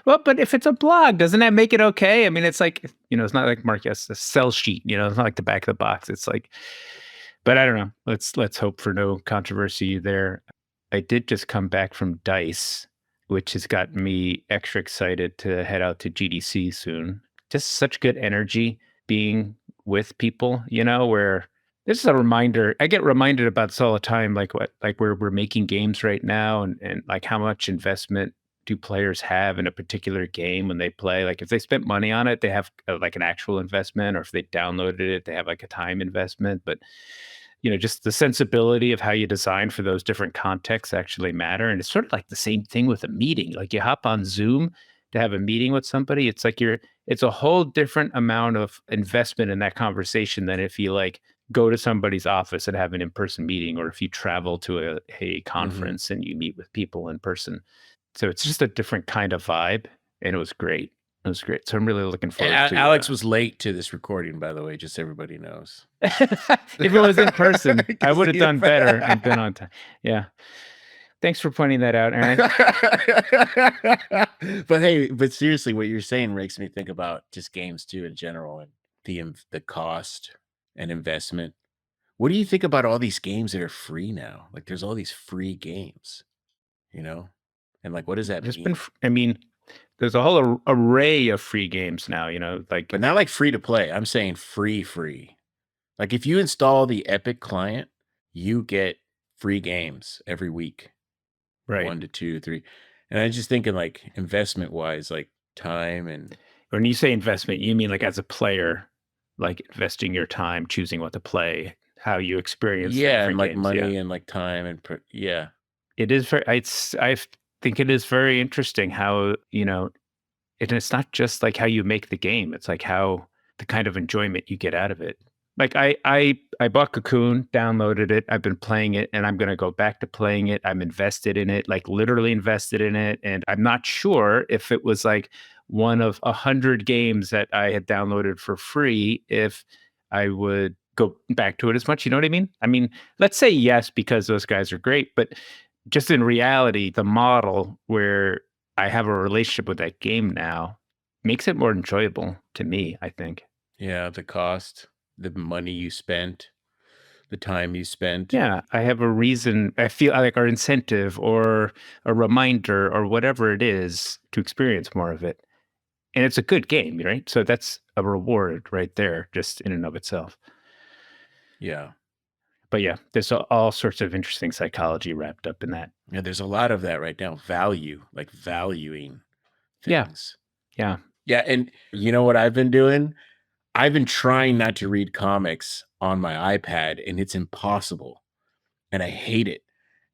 Well, but if it's a blog, doesn't that make it okay? I mean, it's like, it's not like Marcus, a sell sheet, it's not like the back of the box. It's like, but I don't know. Let's hope for no controversy there. I did just come back from DICE, which has got me extra excited to head out to GDC soon. Just such good energy being with people, where this is a reminder. I get reminded about this all the time, like where we're making games right now and like how much investment do players have in a particular game when they play. Like if they spent money on it, they have like an actual investment, or if they downloaded it, they have like a time investment. But just the sensibility of how you design for those different contexts actually matter. And it's sort of like the same thing with a meeting. Like you hop on Zoom to have a meeting with somebody. It's like it's a whole different amount of investment in that conversation than if you like go to somebody's office and have an in-person meeting, or if you travel to a conference and you meet with people in person. So it's just a different kind of vibe, and it was great. It was great. So I'm really looking forward to Alex was late to this recording, by the way, just so everybody knows. If it was in person, I would have done better and been on time. Yeah. Thanks for pointing that out, Aaron. But seriously, what you're saying makes me think about just games too in general, and the cost and investment. What do you think about all these games that are free now? Like there's all these free games, and like, what does that mean? There's a whole array of free games now, like, but not like free to play. I'm saying free. Like if you install the Epic client, you get free games every week. Right. 1 to 2, 3. And I'm just thinking like investment wise, like time. And when you say investment, you mean like as a player, like investing your time, choosing what to play, how you experience. Yeah. And like games. money and like time and yeah. It is I think it is very interesting how, it's not just like how you make the game. It's like how the kind of enjoyment you get out of it. Like I bought Cocoon, downloaded it. I've been playing it, and I'm going to go back to playing it. I'm invested in it, like literally invested in it. And I'm not sure if it was like one of 100 games that I had downloaded for free, if I would go back to it as much. You know what I mean? I mean, let's say yes, because those guys are great. But just in reality, the model where I have a relationship with that game now makes it more enjoyable to me, I think. Yeah, the cost, the money you spent, the time you spent. Yeah, I have a reason. I feel like our incentive or a reminder or whatever it is to experience more of it. And it's a good game, right? So that's a reward right there, just in and of itself. Yeah. But yeah, there's all sorts of interesting psychology wrapped up in that. Yeah, there's a lot of that right now. Value, like valuing things. Yeah. Yeah. And you know what I've been doing? I've been trying not to read comics on my iPad, and it's impossible. And I hate it.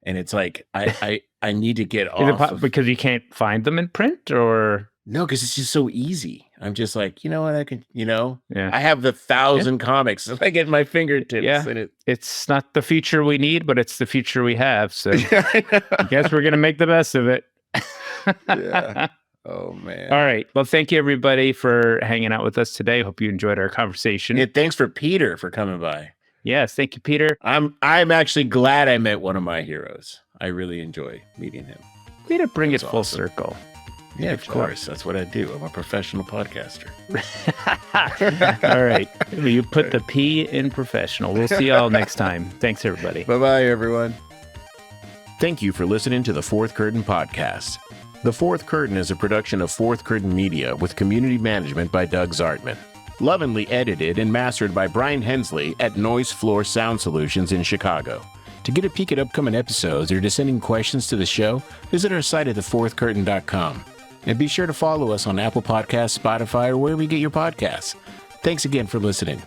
And it's like, I need to get off. Because you can't find them in print, or? No, because it's just so easy. I'm just like, you know what, I can, Yeah. I have the 1,000 comics like at my fingertips. Yeah. And it's not the future we need, but it's the future we have. So I guess we're going to make the best of it. Yeah. Oh, man. All right. Well, thank you, everybody, for hanging out with us today. Hope you enjoyed our conversation. Yeah, thanks for Peter for coming by. Yes, thank you, Peter. I'm actually glad I met one of my heroes. I really enjoy meeting him. Way to bring it full circle. Yeah, of course. That's what I do. I'm a professional podcaster. All right. You put the P in professional. We'll see y'all next time. Thanks, everybody. Bye-bye, everyone. Thank you for listening to the Fourth Curtain Podcast. The Fourth Curtain is a production of Fourth Curtain Media with community management by Doug Zartman. Lovingly edited and mastered by Brian Hensley at Noise Floor Sound Solutions in Chicago. To get a peek at upcoming episodes or to send in questions to the show, visit our site at thefourthcurtain.com. And be sure to follow us on Apple Podcasts, Spotify, or wherever you get your podcasts. Thanks again for listening.